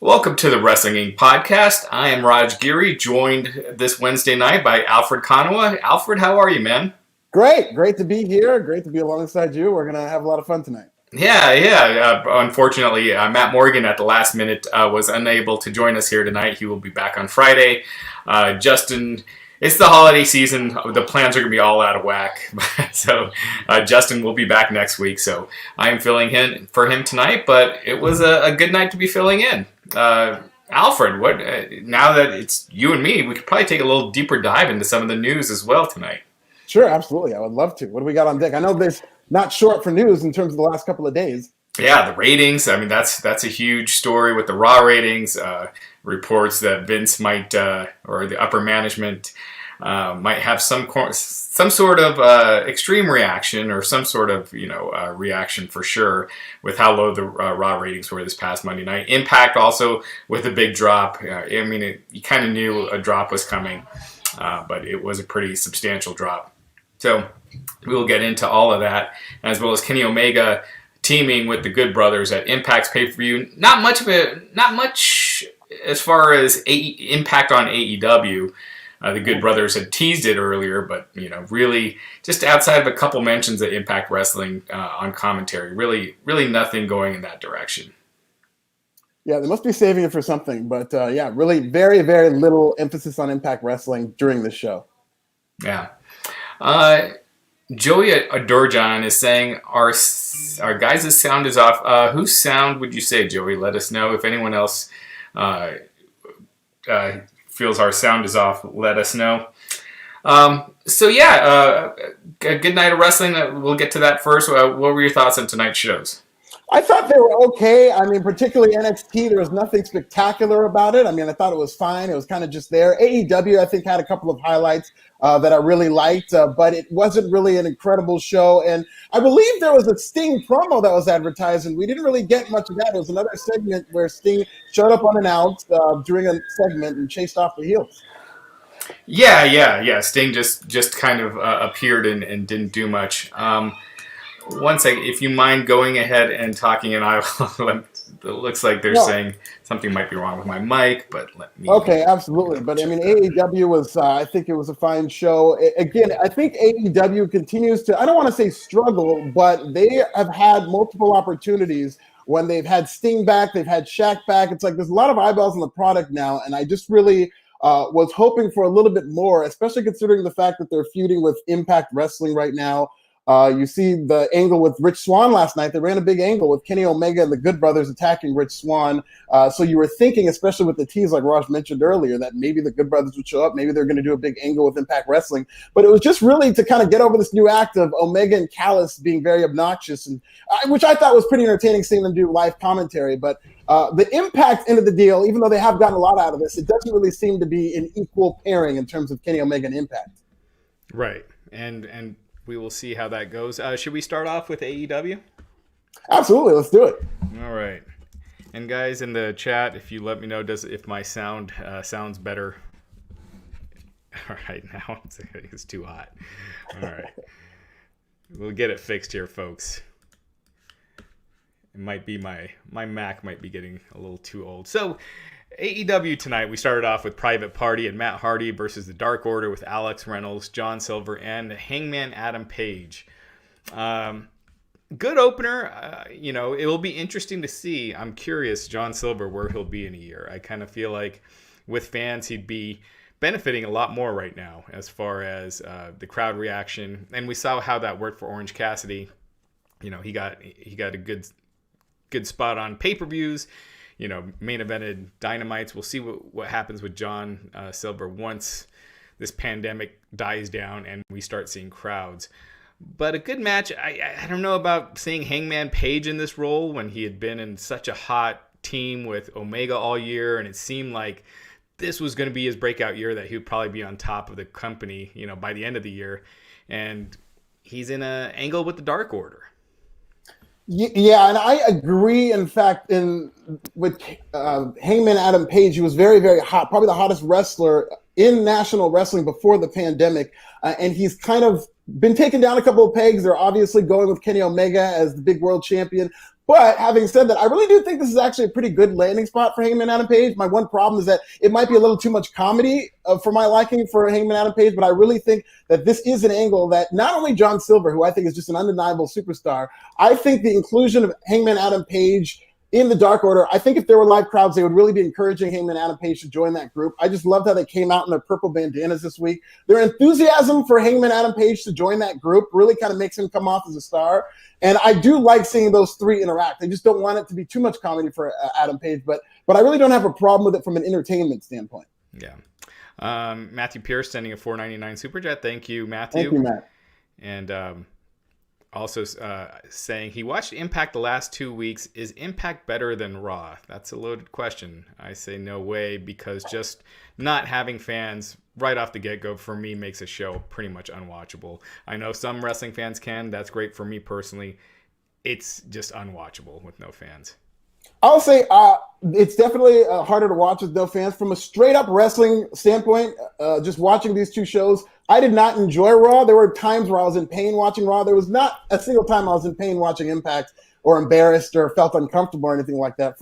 Welcome to the Wrestling Inc. podcast. I am Raj Giri, joined this Wednesday night by Alfred Konuwa. Alfred, how are you, man? Great to be here. Great to be alongside you. We're going to have a lot of fun tonight. Yeah. Unfortunately, Matt Morgan at the last minute was unable to join us here tonight. He will be back on Friday. Justin, it's the holiday season. The plans are going to be all out of whack. So Justin will be back next week. So I am filling in for him tonight, but it was a good night to be filling in. Alfred, what? Now that it's you and me, we could probably take a little deeper dive into some of the news as well tonight. Sure, absolutely. I would love to. What do we got on deck? I know there's not short for news in terms of the last couple of days. Yeah, the ratings. I mean, that's a huge story with the Raw ratings. Reports that Vince might, or the upper management, might have some sort of extreme reaction or some sort of reaction for sure with how low the Raw ratings were this past Monday night. Impact also with a big drop. You kind of knew a drop was coming, but it was a pretty substantial drop. So we will get into all of that, as well as Kenny Omega teaming with the Good Brothers at Impact's pay-per-view. Not much as far as impact on AEW. The Good Brothers had teased it earlier, but really just outside of a couple mentions at Impact Wrestling on commentary, really nothing going in that direction. Yeah, they must be saving it for something, but really very, very little emphasis on Impact Wrestling during the show. Yeah. Joey Adorjan is saying our guys' sound is off. Whose sound would you say, Joey? Let us know. If anyone else feels our sound is off, let us know. A good night of wrestling. We'll get to that first. What were your thoughts on tonight's shows? I thought they were okay. I mean, particularly NXT, there was nothing spectacular about it. I mean, I thought it was fine. It was kind of just there. AEW, I think, had a couple of highlights that I really liked, but it wasn't really an incredible show. And I believe there was a Sting promo that was advertised, and we didn't really get much of that. It was another segment where Sting showed up unannounced during a segment and chased off the heels. Yeah. Sting just kind of appeared and didn't do much. One second, if you mind going ahead and talking, and it looks like they're saying something might be wrong with my mic, but let me... Okay, absolutely. But I mean, AEW was, I think it was a fine show. Again, I think AEW continues to, I don't want to say struggle, but they have had multiple opportunities when they've had Sting back, they've had Shaq back. It's like there's a lot of eyeballs on the product now, and I just really was hoping for a little bit more, especially considering the fact that they're feuding with Impact Wrestling right now. You see the angle with Rich Swann last night. They ran a big angle with Kenny Omega and the Good Brothers attacking Rich Swann. So you were thinking, especially with the tease, like Raj mentioned earlier, that maybe the Good Brothers would show up. Maybe they're going to do a big angle with Impact Wrestling. But it was just really to kind of get over this new act of Omega and Callis being very obnoxious, and which I thought was pretty entertaining seeing them do live commentary. But the Impact end of the deal, even though they have gotten a lot out of this, it doesn't really seem to be an equal pairing in terms of Kenny Omega and Impact. Right. And we will see how that goes. Should we start off with AEW? Absolutely, let's do it. All right. And guys in the chat, if you let me know if my sound sounds better. All right, now it's too hot. All right. We'll get it fixed here, folks. It might be my Mac might be getting a little too old. So AEW tonight, we started off with Private Party and Matt Hardy versus the Dark Order with Alex Reynolds, John Silver, and Hangman Adam Page. Good opener. It will be interesting to see. I'm curious, John Silver, where he'll be in a year. I kind of feel like with fans, he'd be benefiting a lot more right now as far as the crowd reaction. And we saw how that worked for Orange Cassidy. He got a good spot on pay-per-views. Main evented Dynamites. We'll see what happens with John Silver once this pandemic dies down and we start seeing crowds. But a good match. I don't know about seeing Hangman Page in this role when he had been in such a hot team with Omega all year, and it seemed like this was going to be his breakout year, that he would probably be on top of the company, by the end of the year. And he's in an angle with the Dark Order. Yeah, and I agree. In fact, with Hangman Adam Page, he was very, very hot, probably the hottest wrestler in national wrestling before the pandemic, and he's kind of been taken down a couple of pegs. They're obviously going with Kenny Omega as the big world champion, But having said that, I really do think this is actually a pretty good landing spot for Hangman Adam Page. My one problem is that it might be a little too much comedy for my liking for Hangman Adam Page, but I really think that this is an angle that not only John Silver, who I think is just an undeniable superstar, I think the inclusion of Hangman Adam Page in the Dark Order, I think if there were live crowds, they would really be encouraging Hangman Adam Page to join that group. I just loved how they came out in their purple bandanas this week. Their enthusiasm for Hangman Adam Page to join that group really kind of makes him come off as a star. And I do like seeing those three interact. I just don't want it to be too much comedy for Adam Page, but I really don't have a problem with it from an entertainment standpoint. Yeah. Matthew Pierce sending a $4.99 super chat. Thank you, Matthew. Thank you, Matt. And also saying he watched Impact the last 2 weeks. Is Impact better than Raw? That's a loaded question. I say no way, because just not having fans right off the get-go for me makes a show pretty much unwatchable. I know some wrestling fans can. That's great for me personally. It's just unwatchable with no fans. I'll say it's definitely harder to watch with no fans. From a straight-up wrestling standpoint, just watching these two shows, I did not enjoy Raw. There were times where I was in pain watching Raw. There was not a single time I was in pain watching Impact or embarrassed or felt uncomfortable or anything like that.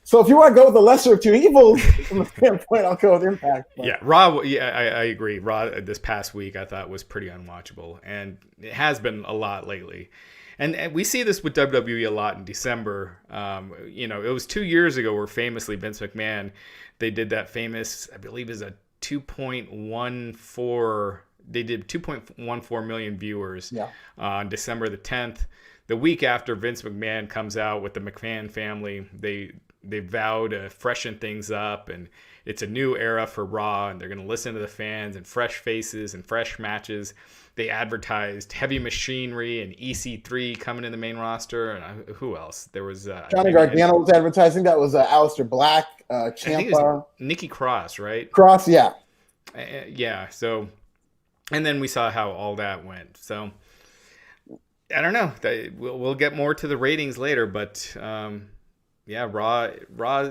So if you want to go with the lesser of two evils from a standpoint, I'll go with Impact. But. Yeah, Raw. Yeah, I agree. Raw this past week I thought was pretty unwatchable, and it has been a lot lately. And we see this with WWE a lot in December. It was 2 years ago where famously Vince McMahon, they did that famous, I believe is a 2.14. They did 2.14 million viewers on December the 10th. The week after Vince McMahon comes out with the McMahon family, they vow to freshen things up, and it's a new era for Raw, and they're going to listen to the fans and fresh faces and fresh matches. They advertised Heavy Machinery and EC3 coming in the main roster, and who else? There was Johnny Gargano was advertising. That was Aleister Black, Ciampa, Nikki Cross, right? Cross, yeah. Yeah. So, and then we saw how all that went. So, I don't know. We'll get more to the ratings later, but Raw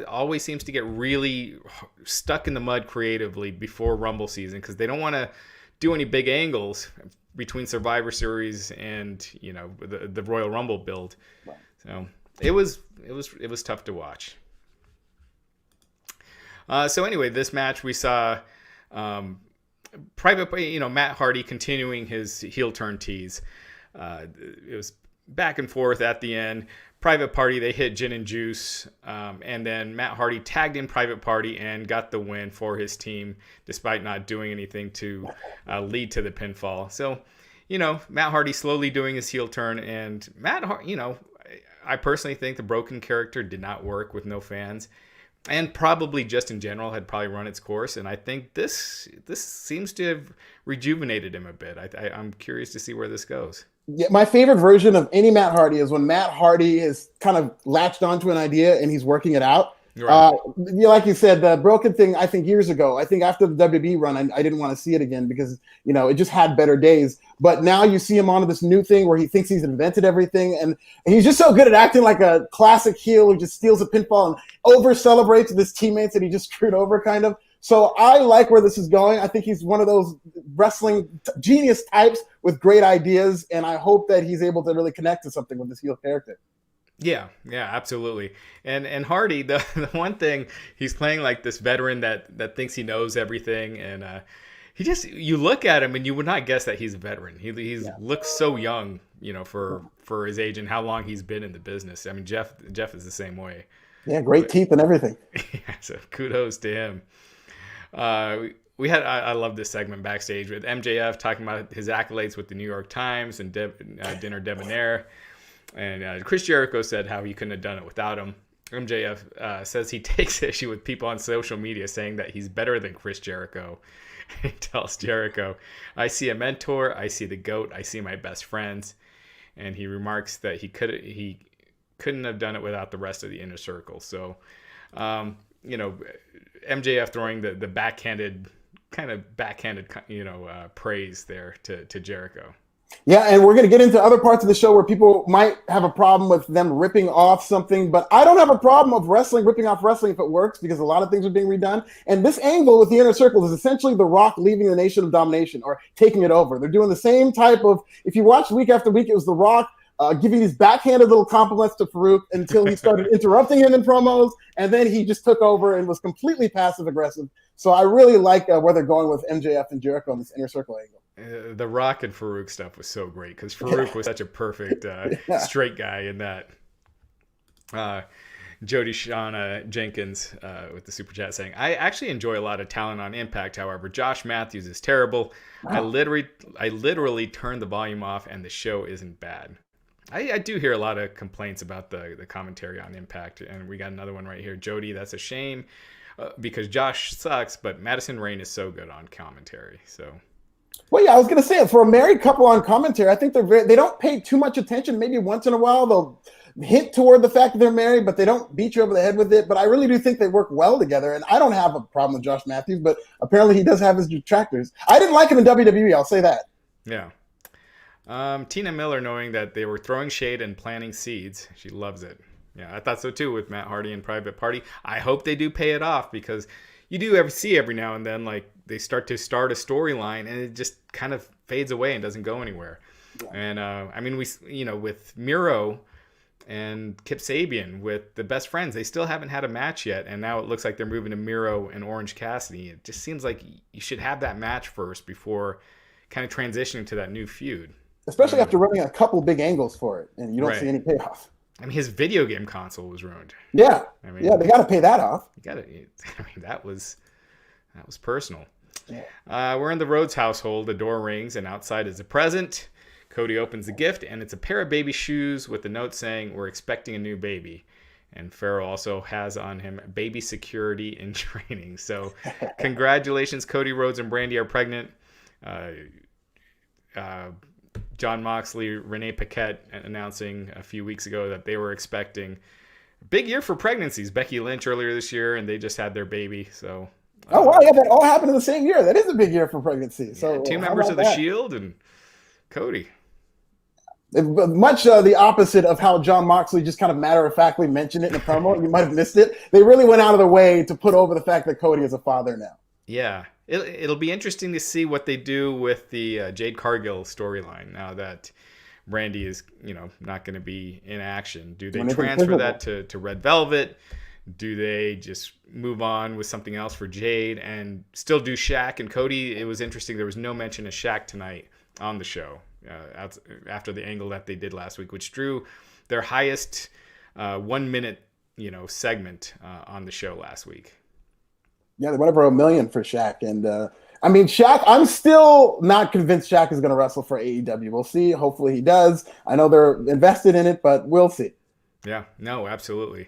always seems to get really stuck in the mud creatively before Rumble season, because they don't want to do any big angles between Survivor Series and the Royal Rumble build. Right. So it was tough to watch. So anyway, this match we saw Matt Hardy continuing his heel turn tease. It was back and forth at the end. Private Party, they hit Gin and Juice, and then Matt Hardy tagged in Private Party and got the win for his team, despite not doing anything to lead to the pinfall. So, Matt Hardy slowly doing his heel turn, and Matt Hardy, I personally think the broken character did not work with no fans, and probably just in general had probably run its course. And I think this seems to have rejuvenated him a bit. I'm curious to see where this goes. Yeah, my favorite version of any Matt Hardy is when Matt Hardy is kind of latched onto an idea and he's working it out. Right. Like you said, the broken thing, I think years ago, I think after the WWE run, I didn't want to see it again because, it just had better days. But now you see him on this new thing where he thinks he's invented everything. And he's just so good at acting like a classic heel who just steals a pinfall and over-celebrates with his teammates that he just screwed over, kind of. So I like where this is going. I think he's one of those wrestling genius types with great ideas, and I hope that he's able to really connect to something with this heel character. Yeah, absolutely. And Hardy, the one thing, he's playing like this veteran that thinks he knows everything, and you look at him and you would not guess that he's a veteran. He looks so young, for his age and how long he's been in the business. I mean, Jeff is the same way. Yeah, great teeth and everything. Yeah, so kudos to him. We had I love this segment backstage with MJF talking about his accolades with the New York Times and Dinner Debonair, and Chris Jericho said how he couldn't have done it without him. MJF says he takes issue with people on social media saying that he's better than Chris Jericho. He tells Jericho, "I see a mentor, I see the GOAT, I see my best friends," and he remarks that he couldn't have done it without the rest of the inner circle. So, MJF throwing the backhanded praise there to Jericho. Yeah, and we're going to get into other parts of the show where people might have a problem with them ripping off something, but I don't have a problem of wrestling ripping off wrestling if it works, because a lot of things are being redone. And this angle with the inner circle is essentially The Rock leaving the Nation of Domination or taking it over. They're doing the same type of, if you watch week after week, it was The Rock giving these backhanded little compliments to Farouk until he started interrupting him in promos, and then he just took over and was completely passive-aggressive. So I really like where they're going with MJF and Jericho in this Inner Circle angle. The Rock and Farouk stuff was so great because Farouk was such a perfect straight guy in that. Jody Shauna Jenkins with the super chat saying, I actually enjoy a lot of talent on Impact. However, Josh Matthews is terrible. Wow. I literally turned the volume off and the show isn't bad. I do hear a lot of complaints about the commentary on Impact, and we got another one right here. Jody, that's a shame because Josh sucks, but Madison Rayne is so good on commentary. So, well, yeah, I was gonna say for a married couple on commentary, I think they don't pay too much attention. Maybe once in a while they'll hint toward the fact that they're married, but they don't beat you over the head with it. But I really do think they work well together, and I don't have a problem with Josh Matthews, but apparently he does have his detractors. I didn't like him in WWE, I'll say that. Yeah. Tina Miller, knowing that they were throwing shade and planting seeds, she loves it. Yeah, I thought so too with Matt Hardy and Private Party. I hope they do pay it off because you do see every now and then like they start a storyline and it just kind of fades away and doesn't go anywhere. Yeah. And I mean, with Miro and Kip Sabian with the Best Friends, they still haven't had a match yet, and now it looks like they're moving to Miro and Orange Cassidy. It just seems like you should have that match first before kind of transitioning to that new feud. Especially after running a couple big angles for it, and you don't see any payoff. I mean, his video game console was ruined. Yeah, I mean, they got to pay that off. I mean, that was personal. Yeah. We're in the Rhodes household. The door rings, and outside is a present. Cody opens the gift, and it's a pair of baby shoes with a note saying, "We're expecting a new baby." And Farrell also has on him baby security in training. So congratulations, Cody Rhodes and Brandy are pregnant. John Moxley, Renee Paquette announcing a few weeks ago that they were expecting a big year for pregnancies. Becky Lynch earlier this year, and they just had their baby. So, oh wow, yeah, that all happened in the same year. That is a big year for pregnancy. So two members of the Shield and Cody. Much the opposite of how John Moxley just kind of matter-of-factly mentioned it in a promo. You might have missed it. They really went out of their way to put over the fact that Cody is a father now. Yeah. It'll be interesting to see what they do with the Jade Cargill storyline now that Brandy is, not going to be in action. Do they transfer that to Red Velvet? Do they just move on with something else for Jade and still do Shaq and Cody? It was interesting. There was no mention of Shaq tonight on the show after the angle that they did last week, which drew their highest 1 minute, segment on the show last week. Yeah, they went over $1 million for Shaq. And I mean, Shaq, I'm still not convinced Shaq is going to wrestle for AEW. We'll see. Hopefully he does. I know they're invested in it, but we'll see. Yeah, no, absolutely.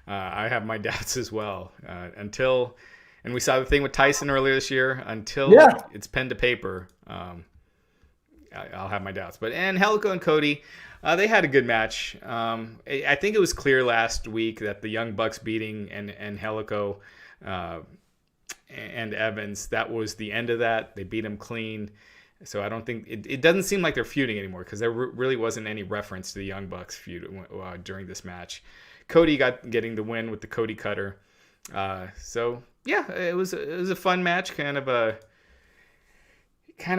I have my doubts as well. And we saw the thing with Tyson earlier this year, until it's pen to paper, I'll have my doubts. But Angelico and Cody, they had a good match. I think it was clear last week that the Young Bucks beating Angelico and Evans, that was the end of that. They beat him clean. So I don't think it doesn't seem like they're feuding anymore because there really wasn't any reference to the Young Bucks feud during this match. Cody getting the win with the Cody Cutter. So yeah, it was a fun match, kind of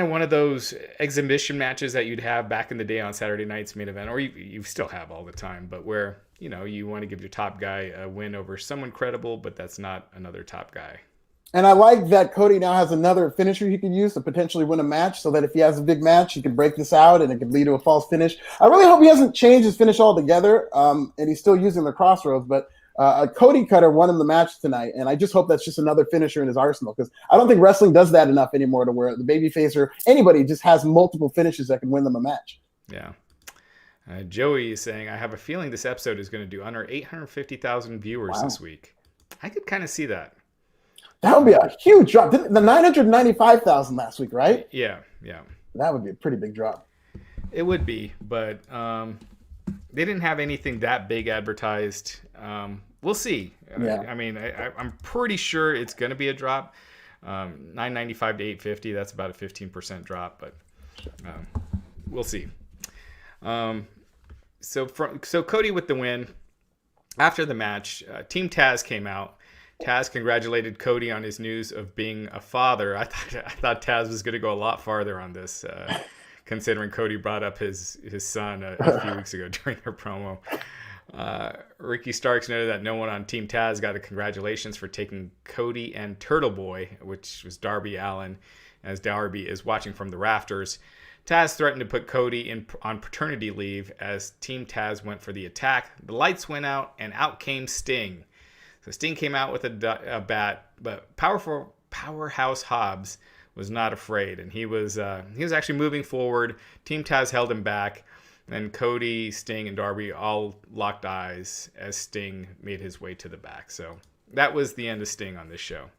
one of those exhibition matches that you'd have back in the day on Saturday night's main event, or you still have all the time, but where you want to give your top guy a win over someone credible, but that's not another top guy. And I like that Cody now has another finisher he can use to potentially win a match, so that if he has a big match, he can break this out and it could lead to a false finish. I really hope he hasn't changed his finish altogether, and he's still using the crossroads, but a Cody Cutter won him the match tonight, and I just hope that's just another finisher in his arsenal, because I don't think wrestling does that enough anymore to where the babyface or anybody just has multiple finishes that can win them a match. Yeah. Joey is saying, I have a feeling this episode is going to do under 850,000 viewers this week. I could kind of see that. That would be a huge drop. The 995,000 last week, right? Yeah. That would be a pretty big drop. It would be, but they didn't have anything that big advertised. We'll see. Yeah. I mean, I'm pretty sure it's going to be a drop. 995 to 850, that's about a 15% drop, but we'll see. So Cody with the win. After the match, Team Taz came out. Taz congratulated Cody on his news of being a father. I thought Taz was going to go a lot farther on this considering Cody brought up his son a few weeks ago during their promo. Ricky Starks noted that no one on Team Taz got a congratulations for taking Cody and Turtle Boy, which was Darby Allin, as Darby is watching from the rafters. Taz threatened to put Cody on paternity leave as Team Taz went for the attack. The lights went out, and out came Sting. So Sting came out with a bat, but Powerhouse Hobbs was not afraid, and he was actually moving forward. Team Taz held him back, and Cody, Sting, and Darby all locked eyes as Sting made his way to the back. So that was the end of Sting on this show.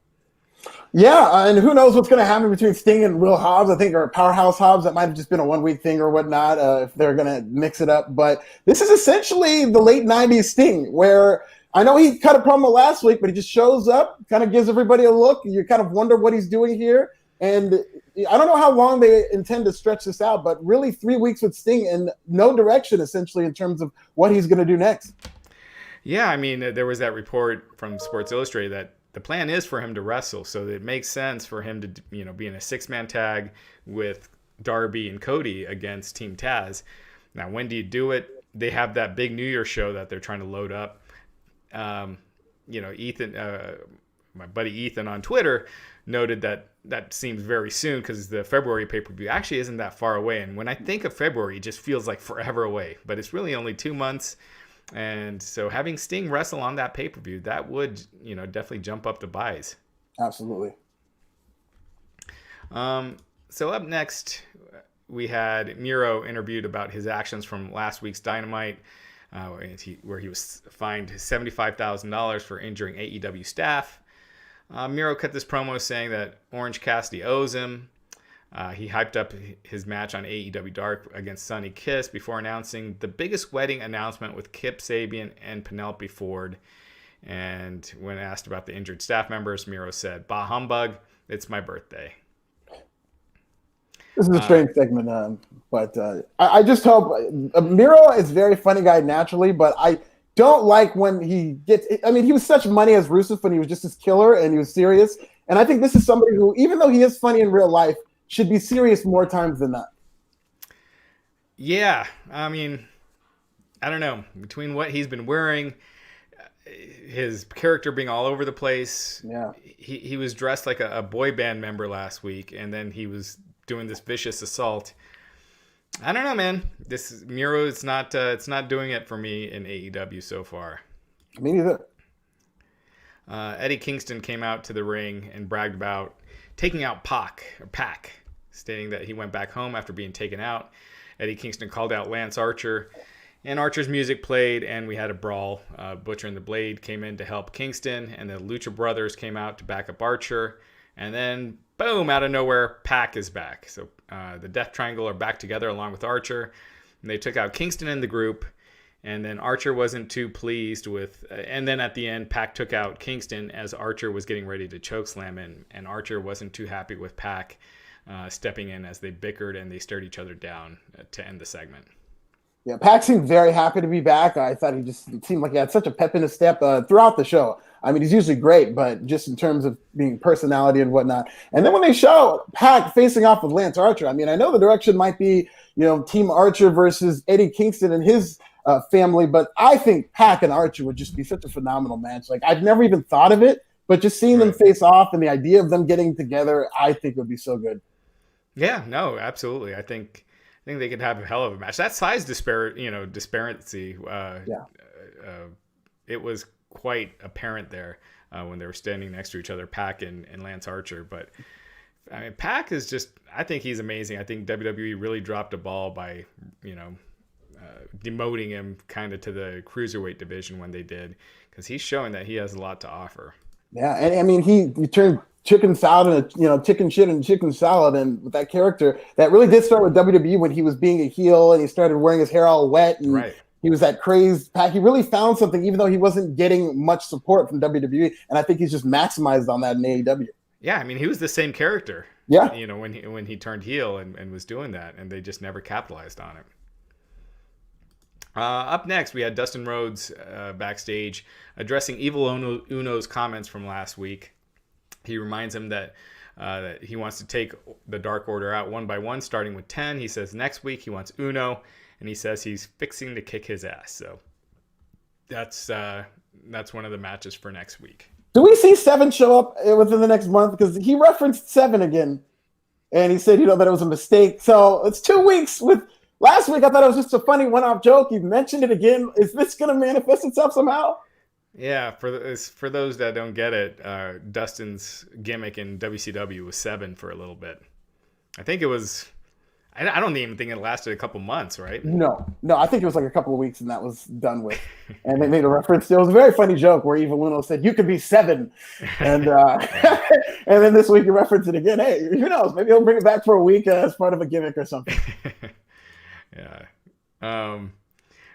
Yeah, and who knows what's going to happen between Sting and Will Hobbs, I think, or Powerhouse Hobbs. That might have just been a one-week thing or whatnot, if they're going to mix it up. But this is essentially the late 90s Sting, where I know he cut a promo last week, but he just shows up, kind of gives everybody a look. You kind of wonder what he's doing here. And I don't know how long they intend to stretch this out, but really 3 weeks with Sting and no direction, essentially, in terms of what he's going to do next. Yeah, I mean, there was that report from Sports Illustrated that the plan is for him to wrestle, so it makes sense for him to, be in a 6-man tag with Darby and Cody against Team Taz. Now, when do you do it? They have that big New Year show that they're trying to load up. Ethan, my buddy Ethan on Twitter noted that seems very soon because the February pay-per-view actually isn't that far away. And when I think of February, it just feels like forever away, but it's really only 2 months. And so having Sting wrestle on that pay-per-view, that would, definitely jump up the buys. Absolutely. So up next, we had Miro interviewed about his actions from last week's Dynamite, where he was fined $75,000 for injuring AEW staff. Miro cut this promo saying that Orange Cassidy owes him. He hyped up his match on AEW Dark against Sonny Kiss before announcing the biggest wedding announcement with Kip Sabian and Penelope Ford. And when asked about the injured staff members, Miro said, "Bah humbug, it's my birthday." This is a strange segment, but I just hope Miro is a very funny guy naturally, but I don't like when he gets. I mean, he was such money as Rusev when he was just this killer and he was serious. And I think this is somebody who, even though he is funny in real life, should be serious more times than not. Yeah, I mean, I don't know. Between what he's been wearing, his character being all over the place. Yeah, he was dressed like a boy band member last week, and then he was doing this vicious assault. I don't know, man. This Miro is not. It's not doing it for me in AEW so far. Me neither. Eddie Kingston came out to the ring and bragged about taking out Pac, stating that he went back home after being taken out. Eddie Kingston called out Lance Archer, and Archer's music played, and we had a brawl. Butcher and the Blade came in to help Kingston, and the Lucha Brothers came out to back up Archer. And then, boom, out of nowhere, Pac is back. So the Death Triangle are back together along with Archer. And they took out Kingston in the group. And then Archer wasn't too pleased with... and then at the end, Pac took out Kingston as Archer was getting ready to chokeslam him. And Archer wasn't too happy with Pac stepping in as they bickered and they stared each other down to end the segment. Yeah, Pac seemed very happy to be back. I thought it seemed like he had such a pep in his step throughout the show. I mean, he's usually great, but just in terms of being personality and whatnot. And then when they show Pac facing off with Lance Archer, I mean, I know the direction might be, Team Archer versus Eddie Kingston and his family, but I think Pac and Archer would just be such a phenomenal match. Like, I've never even thought of it, but just seeing them face off and the idea of them getting together, I think would be so good. Yeah, no, absolutely. I think they could have a hell of a match. That size disparity, it was quite apparent there when they were standing next to each other, Pac and Lance Archer. But I mean, Pac is just, I think he's amazing. I think WWE really dropped a ball by, demoting him kind of to the cruiserweight division when they did, because he's showing that he has a lot to offer. Yeah, and I mean, he turned chicken salad into, chicken shit and chicken salad, and with that character, that really did start with WWE when he was being a heel and he started wearing his hair all wet, and he was that crazed Pac. He really found something, even though he wasn't getting much support from WWE, and I think he's just maximized on that in AEW. Yeah, I mean, he was the same character. Yeah, when he turned heel and was doing that, and they just never capitalized on it. Up next, we had Dustin Rhodes backstage addressing Evil Uno's comments from last week. He reminds him that that he wants to take the Dark Order out one by one, starting with 10. He says next week he wants Uno, and he says he's fixing to kick his ass. So that's one of the matches for next week. Do we see 7 show up within the next month? Because he referenced 7 again, and he said, that it was a mistake. So it's 2 weeks. With last week, I thought it was just a funny one-off joke. You mentioned it again. Is this going to manifest itself somehow? Yeah, for those that don't get it, Dustin's gimmick in WCW was 7 for a little bit. I think it was. I don't even think it lasted a couple months, right? No, I think it was like a couple of weeks, and that was done with. And they made a reference. It was a very funny joke where Evil Uno said, "You could be 7," and and then this week he referenced it again. Hey, who knows? Maybe he'll bring it back for a week as part of a gimmick or something. Yeah.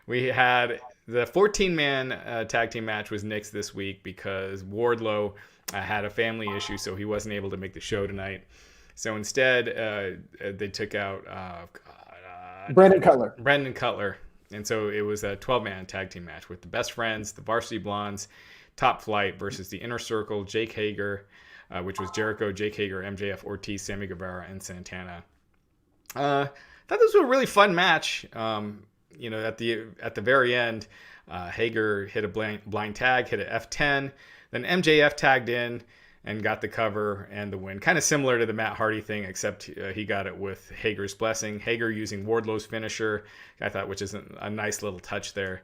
We had the 14-man tag team match was nixed this week because Wardlow had a family issue, so he wasn't able to make the show tonight. So instead, they took out Brandon Cutler. And so it was a 12-man tag team match with the Best Friends, the Varsity Blondes, Top Flight versus the Inner Circle, Jake Hager, which was Jericho, Jake Hager, MJF, Ortiz, Sammy Guevara, and Santana. I thought this was a really fun match. At the very end, Hager hit a blind tag, hit an F10, then MJF tagged in and got the cover and the win. Kind of similar to the Matt Hardy thing, except he got it with Hager's blessing. Hager using Wardlow's finisher, I thought, which is a nice little touch there.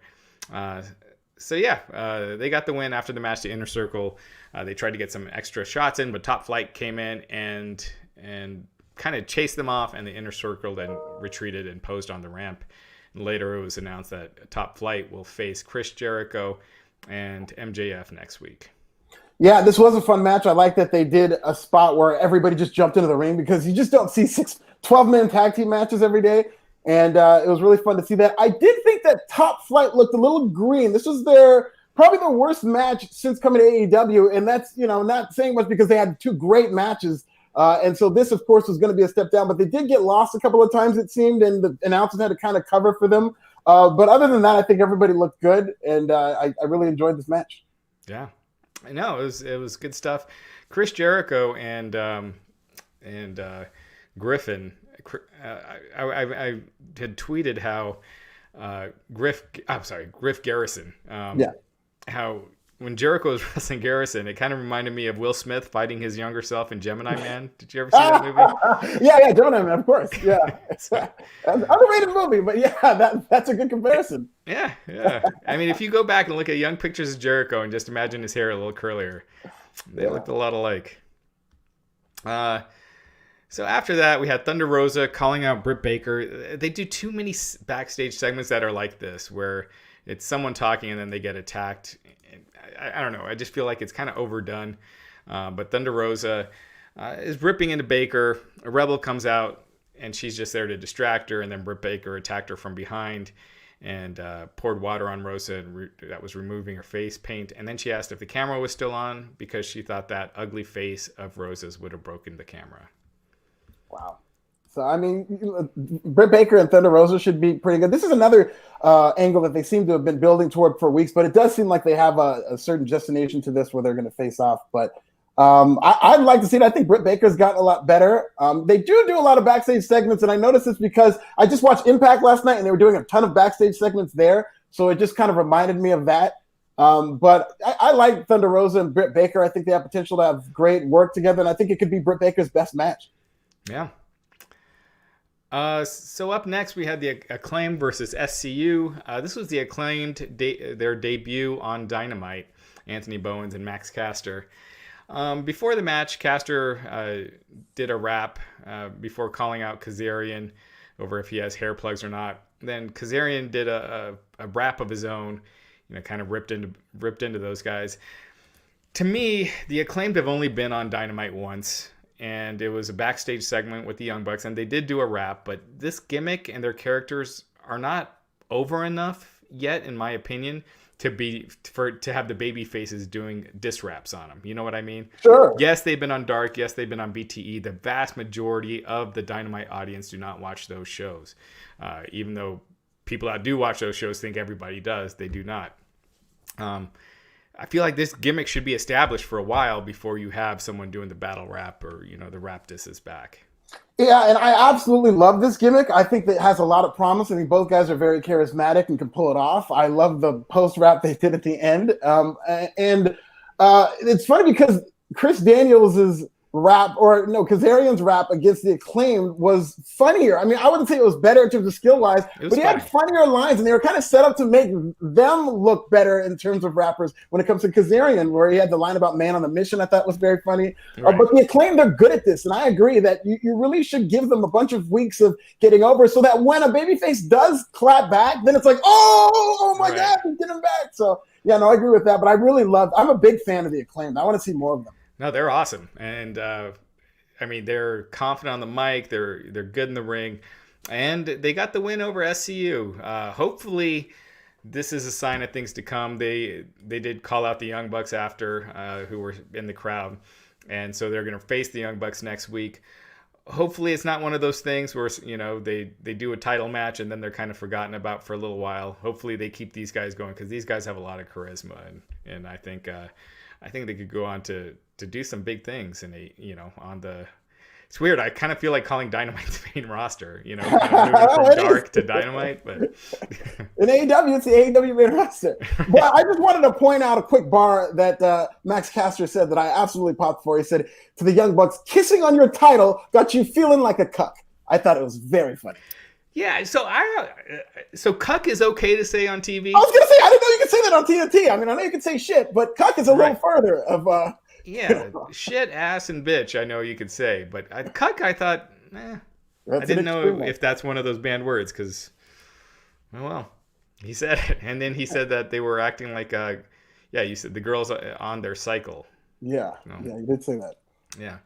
They got the win after the match. The Inner Circle, they tried to get some extra shots in, but Top Flight came in and kind of chased them off, and the Inner Circle then retreated and posed on the ramp. And later it was announced that Top Flight will face Chris Jericho and MJF next week. Yeah, this was a fun match. I like that they did a spot where everybody just jumped into the ring because you just don't see 12-man tag team matches every day. And it was really fun to see that. I did think that Top Flight looked a little green. This was probably their worst match since coming to AEW. And that's, not saying much because they had 2 great matches. And so this, of course, was going to be a step down. But they did get lost a couple of times, it seemed, and the announcers had to kind of cover for them. But other than that, I think everybody looked good. And I really enjoyed this match. Yeah. No, it was good stuff. Chris Jericho and Griffin. I had tweeted how Griff Garrison. How when Jericho was wrestling Garrison, it kind of reminded me of Will Smith fighting his younger self in Gemini Man. Did you ever see that movie? Yeah, Gemini Man, of course. Yeah, it's an underrated movie, but yeah, that's a good comparison. Yeah. I mean, if you go back and look at young pictures of Jericho and just imagine his hair a little curlier, they looked a lot alike. So after that, we had Thunder Rosa calling out Britt Baker. They do too many backstage segments that are like this, where it's someone talking and then they get attacked. I don't know. I just feel like it's kind of overdone. But Thunder Rosa is ripping into Baker. A Rebel comes out, and she's just there to distract her. And then Britt Baker attacked her from behind and poured water on Rosa. And that was removing her face paint. And then she asked if the camera was still on because she thought that ugly face of Rosa's would have broken the camera. Wow. So, I mean, Britt Baker and Thunder Rosa should be pretty good. This is another angle that they seem to have been building toward for weeks, but it does seem like they have a certain destination to this where they're going to face off. But I'd like to see it. I think Britt Baker's gotten a lot better. They do a lot of backstage segments, and I noticed this because I just watched Impact last night, and they were doing a ton of backstage segments there. So it just kind of reminded me of that. But I like Thunder Rosa and Britt Baker. I think they have potential to have great work together, and I think it could be Britt Baker's best match. Yeah. So up next, we had the Acclaimed versus SCU. This was the Acclaimed, their debut on Dynamite, Anthony Bowens and Max Caster. Before the match, Caster did a rap before calling out Kazarian over if he has hair plugs or not. Then Kazarian did a rap of his own, kind of ripped into those guys. To me, the Acclaimed have only been on Dynamite once. And it was a backstage segment with the Young Bucks, and they did do a rap, but this gimmick and their characters are not over enough yet, in my opinion, to have the baby faces doing diss raps on them. You know what I mean? Sure. Yes, they've been on Dark. Yes, they've been on BTE. The vast majority of the Dynamite audience do not watch those shows. Even though people that do watch those shows think everybody does, they do not. I feel like this gimmick should be established for a while before you have someone doing the battle rap or, the rap diss is back. Yeah, and I absolutely love this gimmick. I think that it has a lot of promise. I think both guys are very charismatic and can pull it off. I love the post-rap they did at the end. And it's funny because Chris Daniels' rap, Kazarian's rap against the Acclaimed was funnier. I mean, I wouldn't say it was better in terms of skill-wise, but he had funnier lines, and they were kind of set up to make them look better in terms of rappers when it comes to Kazarian, where he had the line about man on a mission. I thought was very funny. Right. But the Acclaimed are good at this, and I agree that you really should give them a bunch of weeks of getting over so that when a babyface does clap back, then it's like, oh my God, he's getting back. So, yeah, no, I agree with that, but I'm a big fan of the Acclaimed. I want to see more of them. No, they're awesome, and they're confident on the mic. They're good in the ring, and they got the win over SCU. Hopefully, this is a sign of things to come. They did call out the Young Bucks after, who were in the crowd, and so they're going to face the Young Bucks next week. Hopefully, it's not one of those things where they do a title match and then they're kind of forgotten about for a little while. Hopefully, they keep these guys going because these guys have a lot of charisma, and I think they could go on to do some big things it's weird. I kind of feel like calling Dynamite the main roster, moving from dark to Dynamite, but in AEW, it's the AEW main roster. But I just wanted to point out a quick bar that Max Caster said that I absolutely popped for. He said, to the Young Bucks, kissing on your title got you feeling like a cuck. I thought it was very funny. Yeah, so cuck is okay to say on TV. I was gonna say I didn't know you could say that on TNT. I mean, I know you can say shit, but cuck is a little further of. Shit, ass, and bitch. I know you could say, but cuck. I thought, I didn't know if that's one of those banned words because, he said it, and then he said that they were acting like you said the girls on their cycle. Yeah, you did say that. Yeah.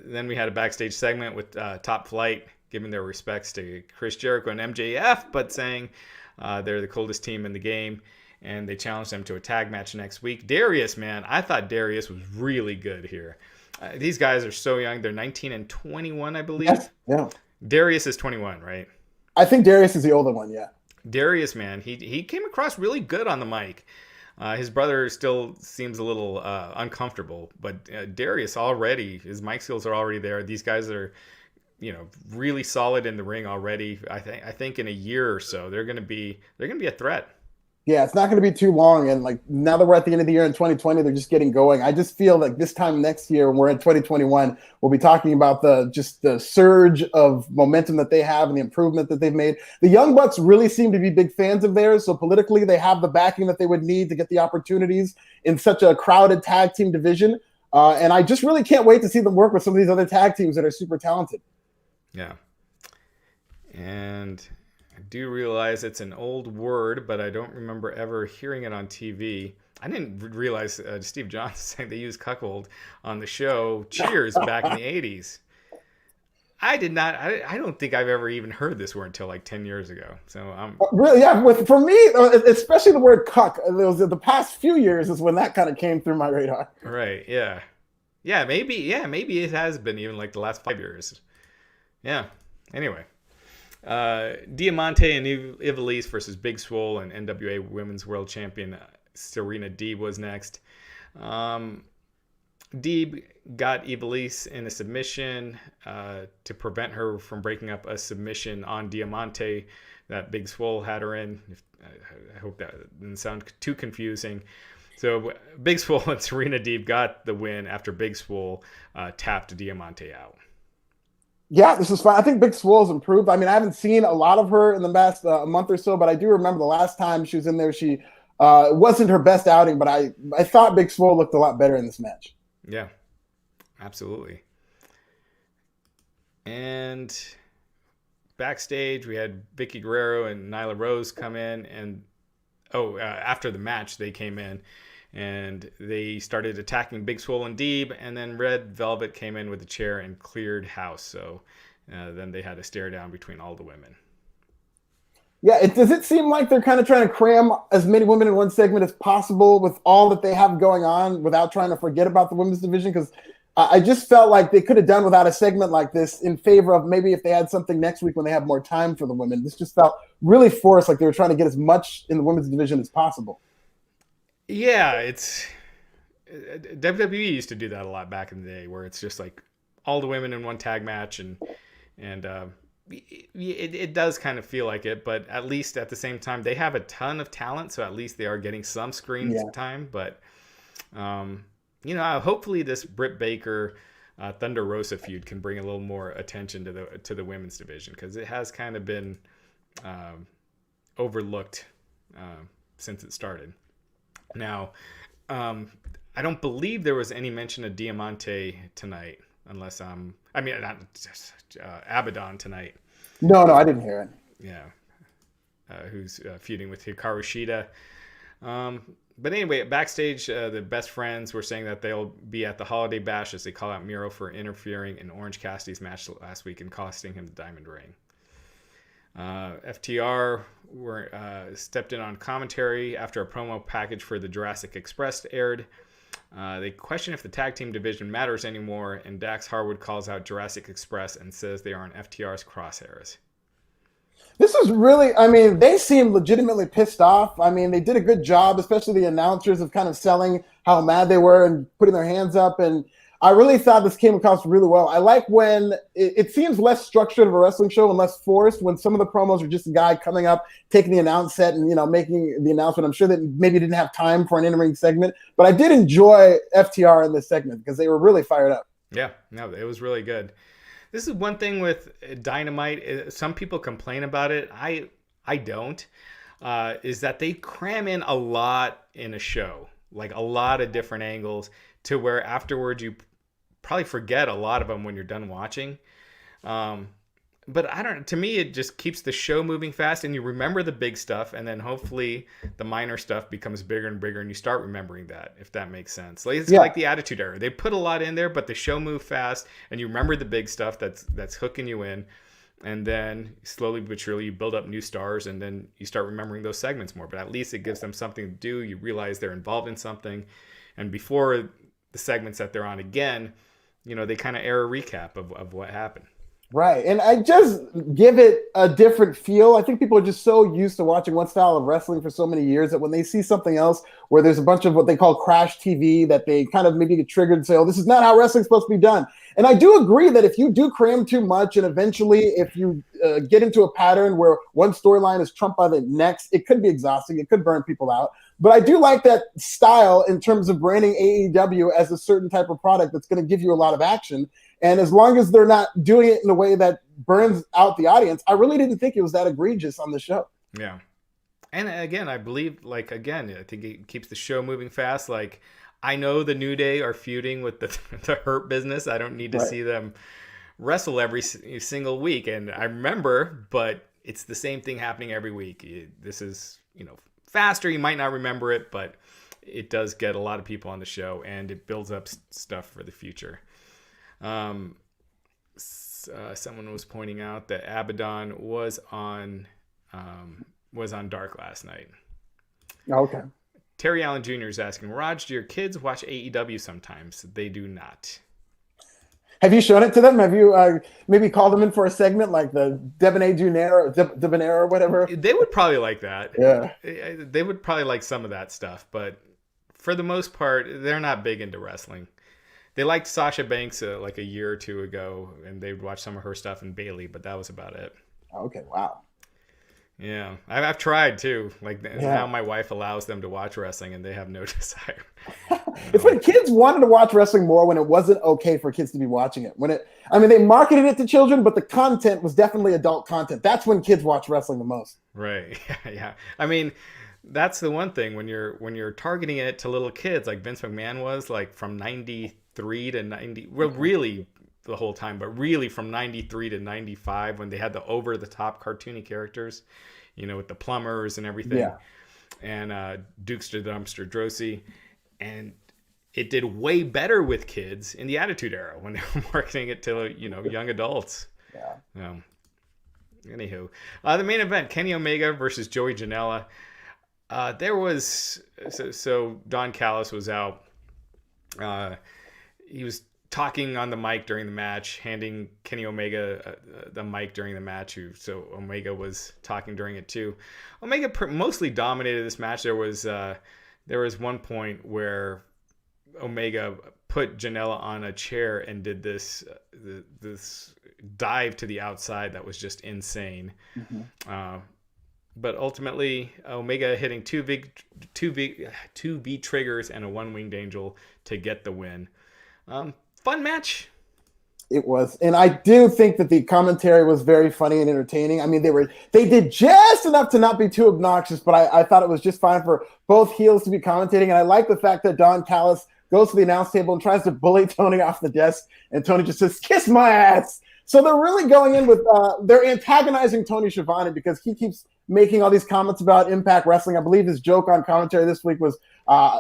Then we had a backstage segment with Top Flight giving their respects to Chris Jericho and MJF, but saying they're the coldest team in the game, and they challenged them to a tag match next week. Darius, man, I thought Darius was really good here. These guys are so young. They're 19 and 21, I believe. Yes, yeah. Darius is 21, right? I think Darius is the older one, yeah. Darius, man, he came across really good on the mic. His brother still seems a little uncomfortable, but Darius already, his mic skills are already there. These guys are, really solid in the ring already. I think in a year or so they're gonna be a threat. Yeah, it's not going to be too long. And like now that we're at the end of the year in 2020, they're just getting going. I just feel like this time next year, when we're in 2021, we'll be talking about the surge of momentum that they have and the improvement that they've made. The Young Bucks really seem to be big fans of theirs. So politically, they have the backing that they would need to get the opportunities in such a crowded tag team division. And I just really can't wait to see them work with some of these other tag teams that are super talented. Yeah. And I do realize it's an old word, but I don't remember ever hearing it on TV. I didn't realize Steve Johnson saying they used cuckold on the show Cheers back in the 80s. I did not. I don't think I've ever even heard this word until like 10 years ago. So really, yeah. For me, especially the word cuck, the past few years is when that kind of came through my radar. Right. Yeah. Yeah. Maybe it has been even like the last 5 years. Yeah. Anyway. Diamante and Ivelisse versus Big Swole and NWA Women's World Champion Serena Deeb was next. Deeb got Ivelisse in a submission to prevent her from breaking up a submission on Diamante that Big Swole had her in. I hope that didn't sound too confusing. So Big Swole and Serena Deeb got the win after Big Swole tapped Diamante out. Yeah, this is fine. I think Big Swole's improved. I mean, I haven't seen a lot of her in the past month or so, but I do remember the last time she was in there, she wasn't her best outing, but I thought Big Swole looked a lot better in this match. Yeah, absolutely. And backstage, we had Vicky Guerrero and Nyla Rose come in, and after the match, they came in and they started attacking Big Swole and Deeb, and then Red Velvet came in with a chair and cleared house. So then they had a stare down between all the women. Yeah, does it seem like they're kind of trying to cram as many women in one segment as possible with all that they have going on without trying to forget about the women's division? Because I just felt like they could have done without a segment like this in favor of maybe if they had something next week when they have more time for the women. This just felt really forced, like they were trying to get as much in the women's division as possible. Yeah, it's WWE used to do that a lot back in the day, where it's just like all the women in one tag match, and it does kind of feel like it, but at least at the same time they have a ton of talent, so at least they are getting some screen Yeah. time. But hopefully this Britt Baker Thunder Rosa feud can bring a little more attention to the women's division, because it has kind of been overlooked since it started. Now, I don't believe there was any mention of Diamante tonight, unless not Abaddon tonight. No, I didn't hear it. Yeah, who's feuding with Hikaru Shida. But anyway, backstage, the best friends were saying that they'll be at the Holiday Bash as they call out Miro for interfering in Orange Cassidy's match last week and costing him the Diamond Ring. FTR stepped in on commentary after a promo package for the Jurassic Express aired. They question if the tag team division matters anymore, and Dax Harwood calls out Jurassic Express and says they are on FTR's crosshairs. This is really, they seem legitimately pissed off. They did a good job, especially the announcers, of kind of selling how mad they were and putting their hands up. And I really thought this came across really well. I like when it seems less structured of a wrestling show and less forced, when some of the promos are just a guy coming up, taking the announce set and, making the announcement. I'm sure that maybe didn't have time for an in-ring segment, but I did enjoy FTR in this segment because they were really fired up. Yeah, no, it was really good. This is one thing with Dynamite. Some people complain about it. I don't. Is that they cram in a lot in a show, like a lot of different angles, to where afterwards you probably forget a lot of them when you're done watching. But I don't. To me, it just keeps the show moving fast, and you remember the big stuff, and then hopefully the minor stuff becomes bigger and bigger, and you start remembering that, if that makes sense. Like, it's like the Attitude Era. They put a lot in there, but the show moved fast, and you remember the big stuff that's hooking you in, and then slowly but surely you build up new stars, and then you start remembering those segments more. But at least it gives them something to do. You realize they're involved in something, and before the segments that they're on again, they kind of air a recap of what happened. Right. And I just give it a different feel. I think people are just so used to watching one style of wrestling for so many years that when they see something else where there's a bunch of what they call crash TV, that they kind of maybe get triggered and say, oh, this is not how wrestling's supposed to be done. And I do agree that if you do cram too much, and eventually if you get into a pattern where one storyline is trumped by the next, it could be exhausting. It could burn people out. But I do like that style in terms of branding AEW as a certain type of product that's going to give you a lot of action. And as long as they're not doing it in a way that burns out the audience, I really didn't think it was that egregious on the show. Yeah. And again, I believe, I think it keeps the show moving fast. Like, I know the New Day are feuding with the Hurt Business. I don't need to see them wrestle every single week. And I remember, but it's the same thing happening every week. This is, faster. You might not remember it, but it does get a lot of people on the show, and it builds up stuff for the future. Someone was pointing out that Abaddon was on Dark last night. Okay. Terry Allen Jr. is asking, Raj, do your kids watch AEW sometimes? They do not. Have you shown it to them? Have you maybe called them in for a segment like the Debonair or whatever? They would probably like that. Yeah. They would probably like some of that stuff, but for the most part, they're not big into wrestling. They liked Sasha Banks like a year or two ago, and they'd watch some of her stuff in Bailey, but that was about it. Okay, wow. Yeah, I've tried too. Now my wife allows them to watch wrestling, and they have no desire. It's when kids wanted to watch wrestling more when it wasn't okay for kids to be watching it. They marketed it to children, but the content was definitely adult content. That's when kids watch wrestling the most. Right. Yeah. That's the one thing when you're targeting it to little kids, like Vince McMahon was, like from 93 to 90. Well, really the whole time, but really from 93 to 95 when they had the over the top cartoony characters, with the plumbers and everything. Yeah. And Dukes to Dumpster Drosy. And it did way better with kids in the Attitude Era when they were marketing it to, young adults. Yeah. Anywho, the main event, Kenny Omega versus Joey Janela. There was so Don Callis was out. He was talking on the mic during the match, handing Kenny Omega the mic during the match. So Omega was talking during it too. Omega mostly dominated this match. There was there was one point where Omega put Janella on a chair and did this dive to the outside that was just insane. But ultimately, Omega hitting two V triggers and a one winged angel to get the win. Fun match. It was, and I do think that the commentary was very funny and entertaining. I mean, they did just enough to not be too obnoxious, but I thought it was just fine for both heels to be commentating. And I like the fact that Don Callis goes to the announce table and tries to bully Tony off the desk, and Tony just says, "Kiss my ass." So they're really going in with they're antagonizing Tony Schiavone because he keeps making all these comments about Impact Wrestling. I believe his joke on commentary this week was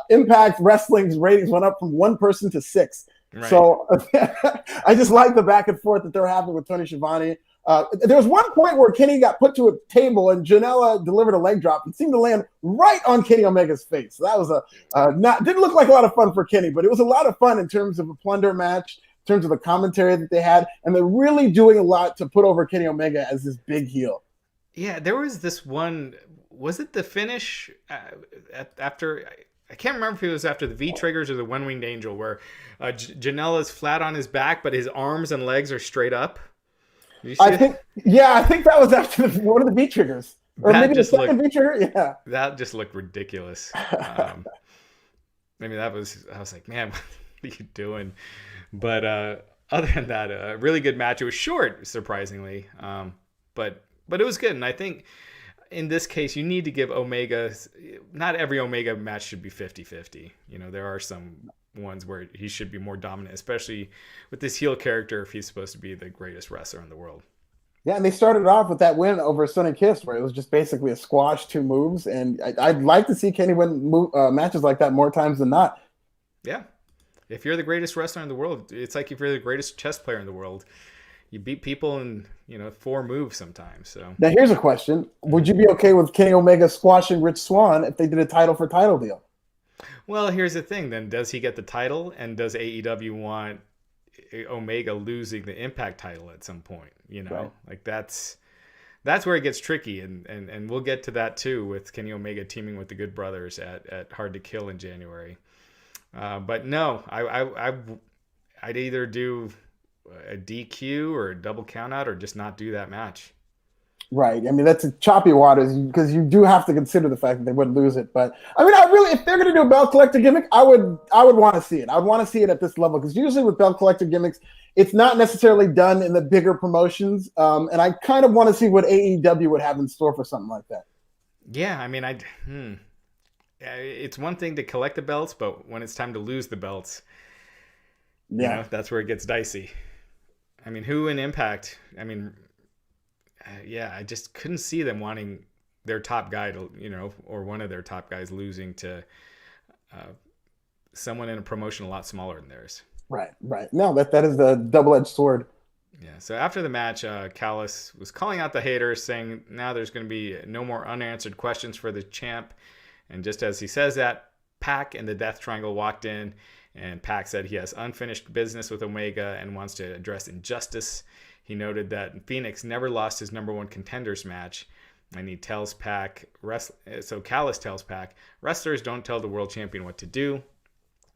Impact Wrestling's ratings went up from 1 person to 6. Right. So I just like the back and forth that they're having with Tony Schiavone. There was one point where Kenny got put to a table and Janella delivered a leg drop and seemed to land right on Kenny Omega's face. So that was didn't look like a lot of fun for Kenny, but it was a lot of fun in terms of a plunder match, in terms of the commentary that they had, and they're really doing a lot to put over Kenny Omega as this big heel. Yeah, there was this one. Was it the finish after? I can't remember if it was after the V triggers or the one winged angel, where Janella's flat on his back, but his arms and legs are straight up. I think that was after one of the V triggers, or maybe the second V trigger. Yeah, that just looked ridiculous. I mean, I was like, man, what are you doing? But other than that, a really good match. It was short, surprisingly, but it was good. And I think in this case, you need to give Omega. Not every Omega match should be 50-50. You know, there are some ones where he should be more dominant, especially with this heel character if he's supposed to be the greatest wrestler in the world. Yeah, and they started off with that win over Sun and Kiss, where it was just basically a squash, 2 moves, and I'd like to see Kenny win matches like that more times than not. Yeah. If you're the greatest wrestler in the world, it's like if you're the greatest chess player in the world. You beat people in, 4 moves sometimes. So now here's a question. Would you be okay with Kenny Omega squashing Rich Swann if they did a title for title deal? Well, here's the thing then. Does he get the title, and does AEW want Omega losing the Impact title at some point? Right. Like that's where it gets tricky, and we'll get to that too with Kenny Omega teaming with the Good Brothers at Hard to Kill in January. But no, I'd either do a DQ or a double countout or just not do that match. Right. I mean, that's a choppy waters because you do have to consider the fact that they would lose it. But I mean, if they're going to do a belt collector gimmick, I would want to see it. I would want to see it at this level because usually with belt collector gimmicks, it's not necessarily done in the bigger promotions. And I kind of want to see what AEW would have in store for something like that. Yeah. I mean, it's one thing to collect the belts, but when it's time to lose the belts, that's where it gets dicey. I mean, who in Impact? I mean, I just couldn't see them wanting their top guy to, or one of their top guys losing to someone in a promotion a lot smaller than theirs. Right. No, that is the double-edged sword. Yeah. So after the match, Callis was calling out the haters, saying now there's going to be no more unanswered questions for the champ. And just as he says that, Pac and the Death Triangle walked in, and Pac said he has unfinished business with Omega and wants to address injustice. He noted that Phoenix never lost his number 1 contenders match, and he tells Pac, so Callis tells Pac, wrestlers don't tell the world champion what to do.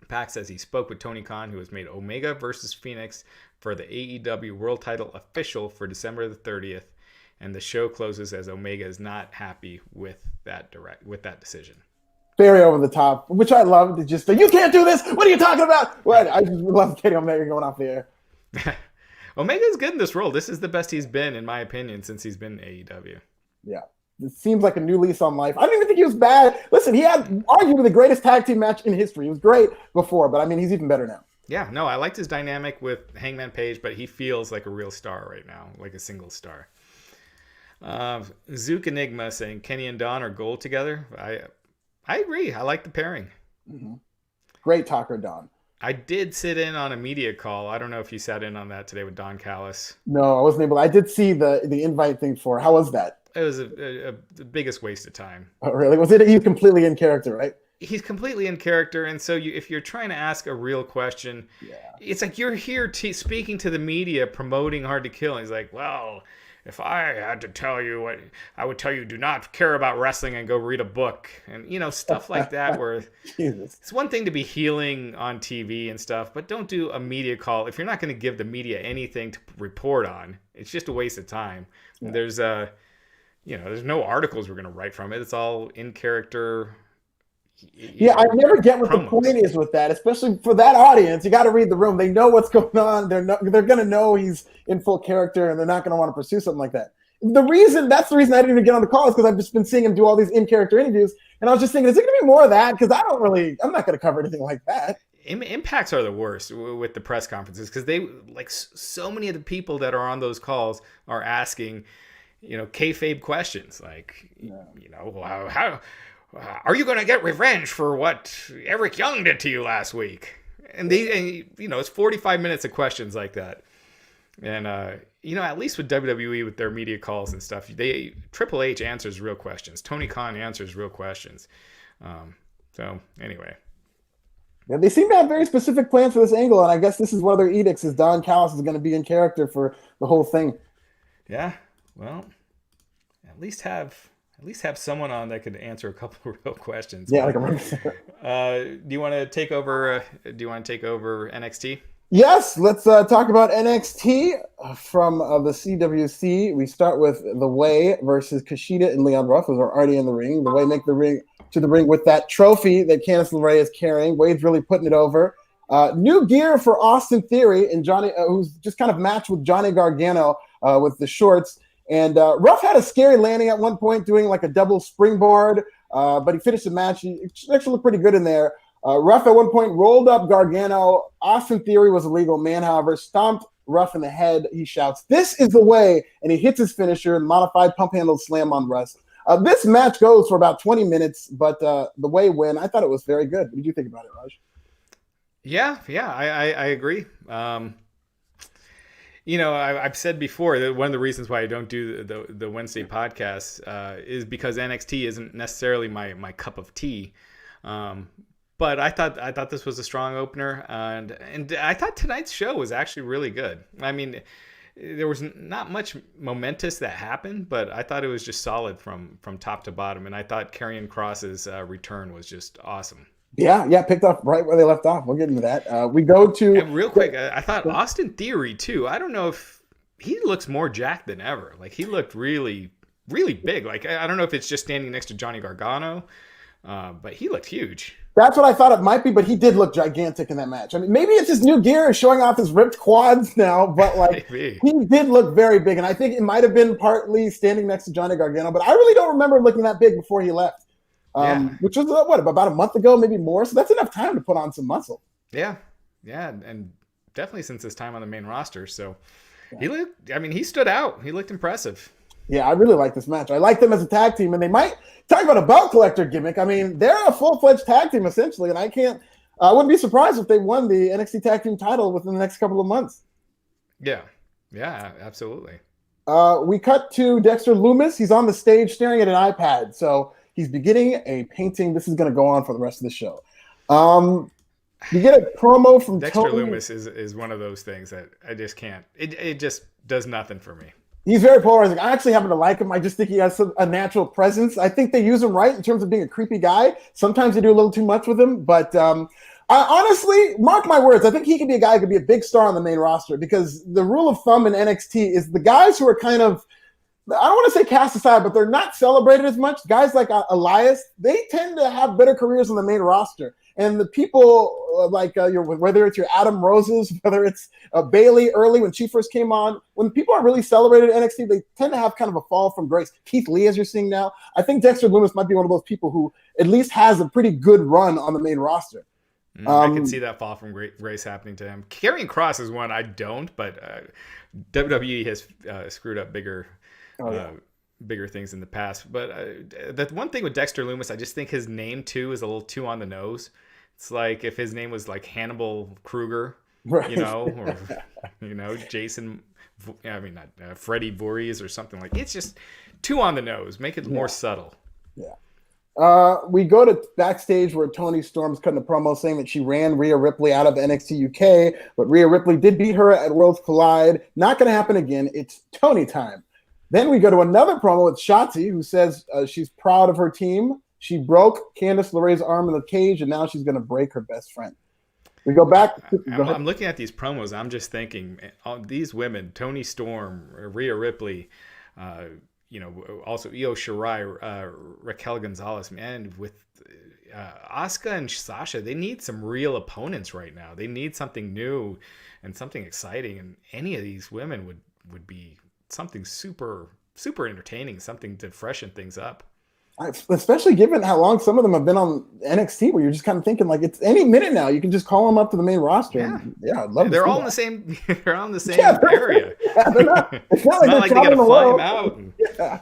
Pac says he spoke with Tony Khan, who has made Omega versus Phoenix for the AEW World Title official for December the 30th, and the show closes as Omega is not happy with that decision. Very over the top, which I love. To just say, you can't do this. What are you talking about? What? I just love Kenny Omega going off the air. Omega's good in this role. This is the best he's been, in my opinion, since he's been in AEW. Yeah. It seems like a new lease on life. I don't even think he was bad. Listen, he had arguably the greatest tag team match in history. He was great before, but I mean, he's even better now. Yeah, no, I liked his dynamic with Hangman Page, but he feels like a real star right now, like a single star. Zook Enigma saying Kenny and Don are gold together. I agree. I like the pairing. Mm-hmm. Great talker, Don. I did sit in on a media call. I don't know if you sat in on that today with Don Callis. No, I wasn't able. I did see the invite thing for. How was that? It was the biggest waste of time. Oh, really? Was it? He's completely in character, right? He's completely in character, and so if you're trying to ask a real question, it's like you're here speaking to the media, promoting Hard to Kill. And he's like, well, if I had to tell you what I would tell you, do not care about wrestling and go read a book, and stuff like that. Where Jesus. it's one thing to be healing on TV and stuff, but don't do a media call if you're not going to give the media anything to report on. It's just a waste of time. Yeah. There's there's no articles we're going to write from it. It's all in character. I never get what promos. The point is with that, especially for that audience. You got to read the room. They know what's going on. They're going to know he's in full character, and they're not going to want to pursue something like that. That's the reason I didn't even get on the call, is because I've just been seeing him do all these in-character interviews, and I was just thinking, is it going to be more of that? Because I'm not going to cover anything like that. Impacts are the worst with the press conferences, because they, like, so many of the people that are on those calls are asking, kayfabe questions, like, how are you going to get revenge for what Eric Young did to you last week? And it's 45 minutes of questions like that. And, at least with WWE, with their media calls and stuff, Triple H answers real questions. Tony Khan answers real questions. So anyway. Yeah, they seem to have very specific plans for this angle. And I guess this is one of their edicts, is Don Callis is going to be in character for the whole thing. Yeah. Well, at least have someone on that could answer a couple of real questions. Yeah, do you want to take over? NXT? Yes, let's talk about NXT from the CWC. We start with The Way versus Kushida and Leon Ruff, who are already in the ring. The Way make the ring with that trophy that Candice LeRae is carrying. Wade's really putting it over. New gear for Austin Theory and Johnny, who's just kind of matched with Johnny Gargano with the shorts. And Ruff had a scary landing at one point, doing like a double springboard, but he finished the match. He actually looked pretty good in there. Ruff at one point rolled up Gargano. Austin Theory was a legal man, however, stomped Ruff in the head. He shouts, "This is the way," and he hits his finisher, modified pump handle slam on Russ. This match goes for about 20 minutes, but The Way win. I thought it was very good. What did you think about it, Raj? Yeah, I agree. I've said before that one of the reasons why I don't do the Wednesday podcast is because NXT isn't necessarily my cup of tea. But I thought this was a strong opener, and I thought tonight's show was actually really good. I mean, there was not much momentous that happened, but I thought it was just solid from top to bottom, and I thought Karrion Kross's return was just awesome. Yeah, picked up right where they left off. We'll get into that. We go to... And real quick, I thought Austin Theory, too. I don't know if he looks more jacked than ever. Like, he looked really, really big. Like, I don't know if it's just standing next to Johnny Gargano, but he looked huge. That's what I thought it might be, but he did look gigantic in that match. I mean, maybe it's his new gear showing off his ripped quads now, but, like, he did look very big. And I think it might have been partly standing next to Johnny Gargano, but I really don't remember looking that big before he left. Which was about a month ago, maybe more. So that's enough time to put on some muscle. Yeah, and definitely since his time on the main roster. So he stood out. He looked impressive. Yeah, I really like this match. I like them as a tag team, and they might talk about a belt collector gimmick. I mean, they're a full-fledged tag team essentially, and I wouldn't be surprised if they won the NXT tag team title within the next couple of months. Yeah, absolutely. We cut to Dexter Loomis. He's on the stage staring at an iPad. So he's beginning a painting. This is going to go on for the rest of the show. You get a promo from Dexter Tony. Loomis is one of those things that I just can't. It just does nothing for me. He's very polarizing. I actually happen to like him. I just think he has a natural presence. I think they use him right in terms of being a creepy guy. Sometimes they do a little too much with him. But I honestly, mark my words, I think he could be a guy who could be a big star on the main roster, because the rule of thumb in NXT is the guys who are kind of, I don't want to say cast aside, but they're not celebrated as much. Guys like Elias, they tend to have better careers on the main roster. And the people whether it's your Adam Roses, whether it's Bailey early when she first came on, when people are really celebrated at NXT, they tend to have kind of a fall from grace. Keith Lee, as you're seeing now, I think Dexter Loomis might be one of those people who at least has a pretty good run on the main roster. I can see that fall from grace happening to him. Karrion Kross is one I don't, but WWE has screwed up bigger things in the past. But the one thing with Dexter Loomis, I just think his name too is a little too on the nose. It's like if his name was like Hannibal Kruger, right, or Jason. Not Freddie Voorhees or something like. It's just too on the nose. Make it more subtle. Yeah. We go to backstage where Toni Storm's cutting a promo saying that she ran Rhea Ripley out of NXT UK, but Rhea Ripley did beat her at Worlds Collide. Not going to happen again. It's Toni time. Then we go to another promo with Shotzi, who says she's proud of her team. She broke Candice LeRae's arm in the cage, and now she's going to break her best friend. We go back. I'm looking at these promos. I'm just thinking, these women, Toni Storm, Rhea Ripley, also Io Shirai, Raquel Gonzalez, man, with Asuka and Sasha, they need some real opponents right now. They need something new and something exciting, and any of these women would be something super, super entertaining, something to freshen things up. Especially given how long some of them have been on NXT, where you're just kind of thinking like it's any minute now. You can just call them up to the main roster. Yeah, I'd love. They're all in the same. They're all in the same area. They're not. It's not like they got to fly them out. Yeah,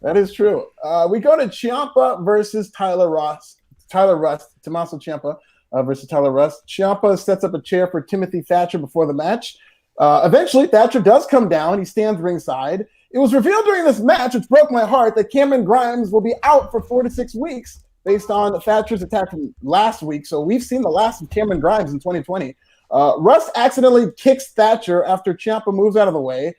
that is true. We go to Ciampa versus Tyler Rust. Tommaso Ciampa versus Tyler Rust. Ciampa sets up a chair for Timothy Thatcher before the match. Eventually, Thatcher does come down. He stands ringside. It was revealed during this match, which broke my heart, that Cameron Grimes will be out for 4 to 6 weeks based on Thatcher's attack from last week. So we've seen the last of Cameron Grimes in 2020. Russ accidentally kicks Thatcher after Ciampa moves out of the way.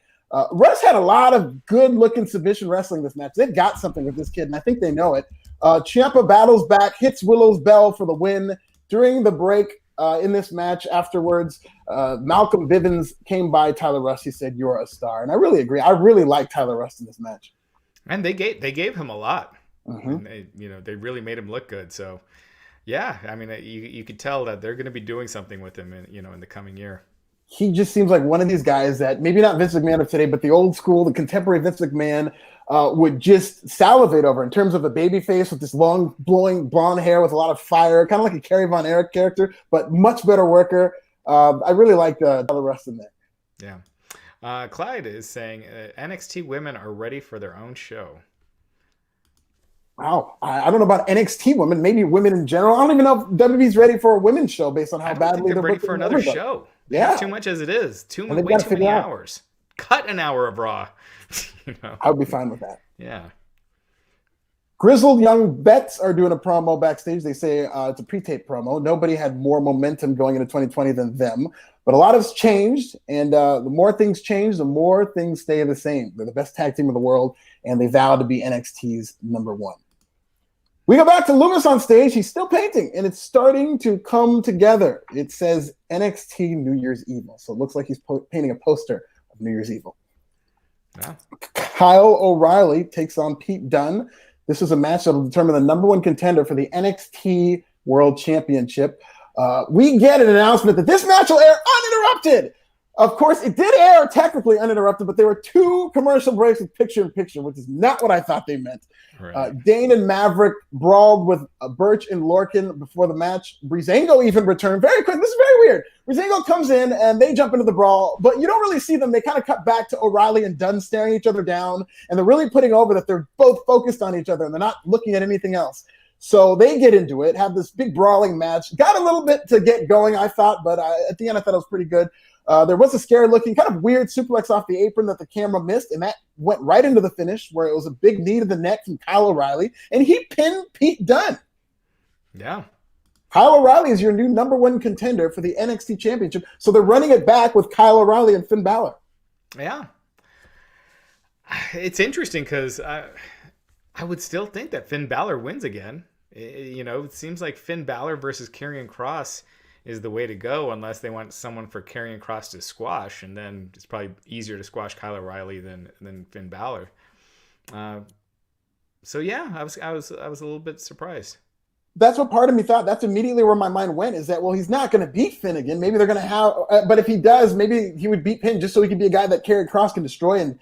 Russ had a lot of good-looking submission wrestling this match. They've got something with this kid, and I think they know it. Ciampa battles back, hits Willow's bell for the win. During the break in this match afterwards, Malcolm Bivens came by Tyler Rust. He said, "You're a star." And I really agree. I really like Tyler Rust in this match. And they gave him a lot. Mm-hmm. And they really made him look good. So, yeah, I mean, you could tell that they're going to be doing something with him in the coming year. He just seems like one of these guys that maybe not Vince McMahon of today, but the old school, the contemporary Vince McMahon would just salivate over in terms of a baby face with this long, blowing blonde hair with a lot of fire, kind of like a Kerry Von Erich character, but much better worker. I really like Tyler Rust in there. Yeah. Clyde is saying NXT women are ready for their own show. Wow. I don't know about NXT women, maybe women in general. I don't even know if WWE's ready for a women's show based on how badly they're ready for another show. Yeah. Too much as it is. Way too many hours. Cut an hour of Raw. I would be fine with that. Yeah. Grizzled Young Vets are doing a promo backstage. They say it's a pre-tape promo. Nobody had more momentum going into 2020 than them. But a lot has changed, and the more things change, the more things stay the same. They're the best tag team in the world, and they vow to be NXT's number one. We go back to Loomis on stage. He's still painting, and it's starting to come together. It says NXT New Year's Evil. So it looks like he's painting a poster of New Year's Evil. Yeah. Kyle O'Reilly takes on Pete Dunne. This is a match that will determine the number one contender for the NXT World Championship. We get an announcement that this match will air uninterrupted. Of course, it did air technically uninterrupted, but there were 2 commercial breaks with picture-in-picture, which is not what I thought they meant. Right. Dane and Maverick brawled with Birch and Lorcan before the match. Breezango even returned very quick. This is very weird. Breezango comes in, and they jump into the brawl, but you don't really see them. They kind of cut back to O'Reilly and Dunn staring each other down, and they're really putting over that they're both focused on each other, and they're not looking at anything else. So they get into it, have this big brawling match. Got a little bit to get going, I thought, but at the end I thought it was pretty good. There was a scary-looking, kind of weird suplex off the apron that the camera missed, and that went right into the finish where it was a big knee to the neck from Kyle O'Reilly, and he pinned Pete Dunne. Yeah. Kyle O'Reilly is your new number one contender for the NXT Championship, so they're running it back with Kyle O'Reilly and Finn Balor. Yeah. It's interesting because I would still think that Finn Balor wins again. It seems like Finn Balor versus Karrion Kross is the way to go unless they want someone for Karrion Kross to squash, and then it's probably easier to squash Kyle O'Reilly than Finn Balor. So yeah, I was a little bit surprised. That's what part of me thought. That's immediately where my mind went, is that, well, he's not going to beat Finn again. Maybe they're going to have, but if he does, maybe he would beat Finn just so he could be a guy that Karrion Kross can destroy in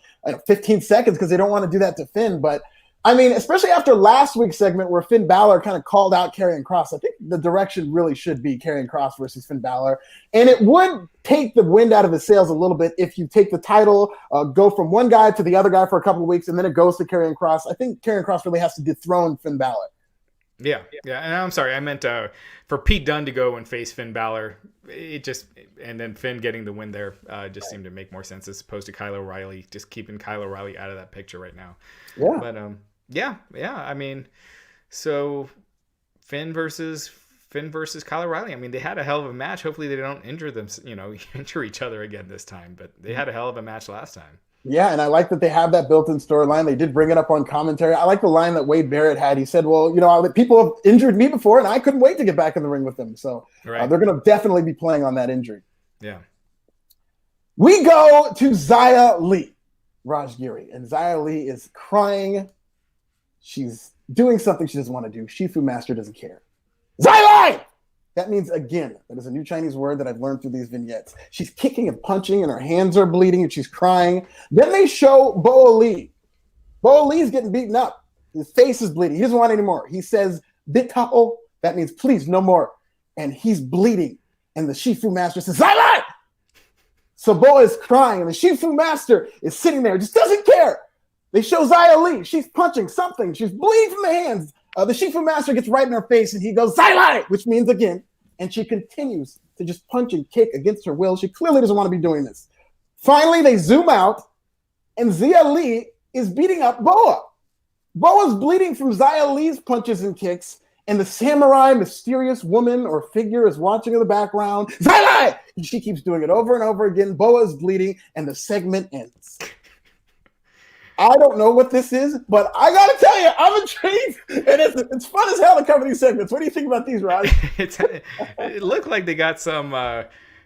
15 seconds, because they don't want to do that to Finn. But I mean, especially after last week's segment where Finn Balor kind of called out Karrion Kross, I think the direction really should be Karrion Kross versus Finn Balor. And it would take the wind out of his sails a little bit if you take the title, go from one guy to the other guy for a couple of weeks, and then it goes to Karrion Kross. I think Karrion Kross really has to dethrone Finn Balor. Yeah. And I'm sorry, I meant for Pete Dunne to go and face Finn Balor. And then Finn getting the win there just seemed to make more sense as opposed to Kyle O'Reilly, just keeping Kyle O'Reilly out of that picture right now. Yeah. But yeah. I mean, so Finn versus Kyle O'Reilly. I mean, they had a hell of a match. Hopefully they don't injure each other again this time. But they had a hell of a match last time. Yeah, and I like that they have that built-in storyline. They did bring it up on commentary. I like the line that Wade Barrett had. He said, well, people have injured me before, and I couldn't wait to get back in the ring with them. So they're going to definitely be playing on that injury. Yeah. We go to Xia Li, Raj Giri, and Xia Li is crying. She's doing something she doesn't want to do. Shifu Master doesn't care. Xia Li! That means again. That is a new Chinese word that I've learned through these vignettes. She's kicking and punching, and her hands are bleeding, and she's crying. Then they show Boa Lee. Boa Lee's getting beaten up. His face is bleeding. He doesn't want any more. He says, "Bitao." That means please, no more. And he's bleeding. And the Shifu Master says, "Xia Li!" So Boa is crying, and the Shifu Master is sitting there, just doesn't care. They show Xia Li. She's punching something. She's bleeding from the hands. The Shifu Master gets right in her face, and he goes, "Xia Li!" which means again. And she continues to just punch and kick against her will. She clearly doesn't want to be doing this. Finally, they zoom out, and Xia Li is beating up Boa. Boa's bleeding from Xia Li's punches and kicks, and the samurai mysterious woman or figure is watching in the background. Xia Li! And she keeps doing it over and over again. Boa is bleeding, and the segment ends. I don't know what this is, but I gotta tell you, I'm intrigued, and it's fun as hell to cover these segments. What do you think about these, Raj? It looked like they got some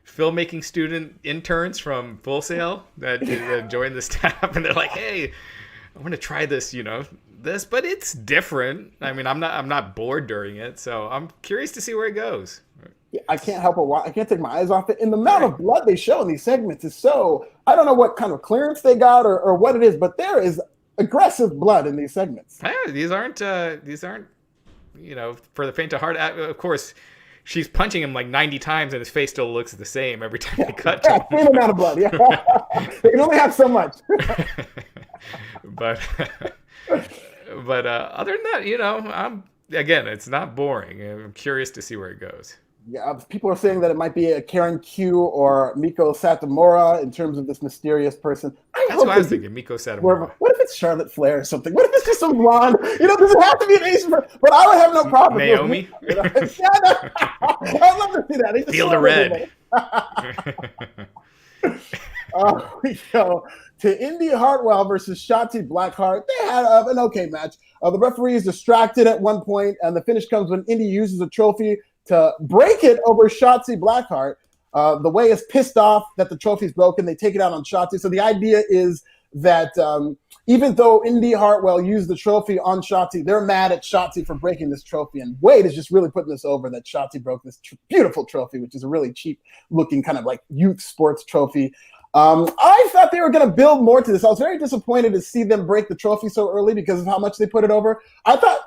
filmmaking student interns from Full Sail that joined the staff, and they're like, "Hey, I want to try this, but it's different. I mean, I'm not bored during it, so I'm curious to see where it goes." I can't help but watch. I can't take my eyes off it. And the amount of blood they show in these segments is so, I don't know what kind of clearance they got or what it is, but there is aggressive blood in these segments. Yeah, these aren't, for the faint of heart. Of course, she's punching him like 90 times and his face still looks the same every time they cut to him. Same amount of blood, yeah. They can only have so much. But other than that, it's not boring. I'm curious to see where it goes. Yeah, people are saying that it might be a Karen Q or Miko Satomura in terms of this mysterious person. That's what I was thinking, Miko Satomura. What if it's Charlotte Flair or something? What if it's just some blonde? Does it have to be an Asian person? But I would have no problem. Naomi? I'd love to see that. Feel the red. We go to Indy Hartwell versus Shotzi Blackheart. They had an okay match. The referee is distracted at one point, and the finish comes when Indy uses a trophy to break it over Shotzi Blackheart. The Way is pissed off that the trophy's broken. They take it out on Shotzi. So the idea is that even though Indy Hartwell used the trophy on Shotzi, they're mad at Shotzi for breaking this trophy. And Wade is just really putting this over that Shotzi broke this beautiful trophy, which is a really cheap looking kind of like youth sports trophy. I thought they were going to build more to this. I was very disappointed to see them break the trophy so early because of how much they put it over.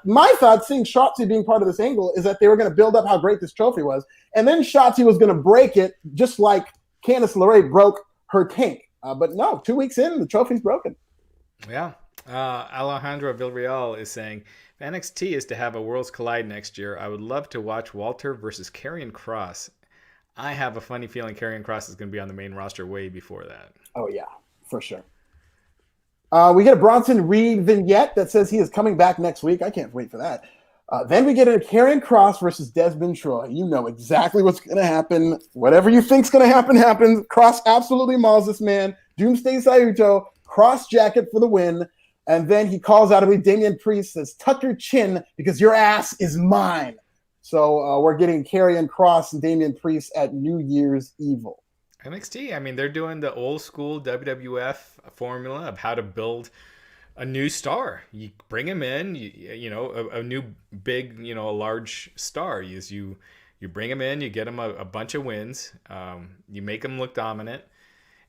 My thought, seeing Shotzi being part of this angle, is that they were going to build up how great this trophy was. And then Shotzi was going to break it just like Candice LeRae broke her tank. But no, 2 weeks in, the trophy's broken. Yeah. Alejandro Villarreal is saying, if NXT is to have a Worlds Collide next year, I would love to watch Walter versus Karrion Kross. I have a funny feeling Karrion Kross is going to be on the main roster way before that. Oh, yeah, for sure. We get a Bronson Reed vignette that says he is coming back next week. I can't wait for that. Then we get a Karrion Kross versus Desmond Troy. You know exactly what's going to happen. Whatever you think's going to happen, happens. Kross absolutely mauls this man. Doomsday Saito, Kross jacket for the win. And then he calls out, I believe Damian Priest says, "Tuck your chin because your ass is mine." So we're getting Karrion Kross and Damian Priest at New Year's Evil. NXT, I mean, they're doing the old school WWF formula of how to build a new star. You bring him in, a new big, a large star. You bring him in, you get him a bunch of wins, you make him look dominant,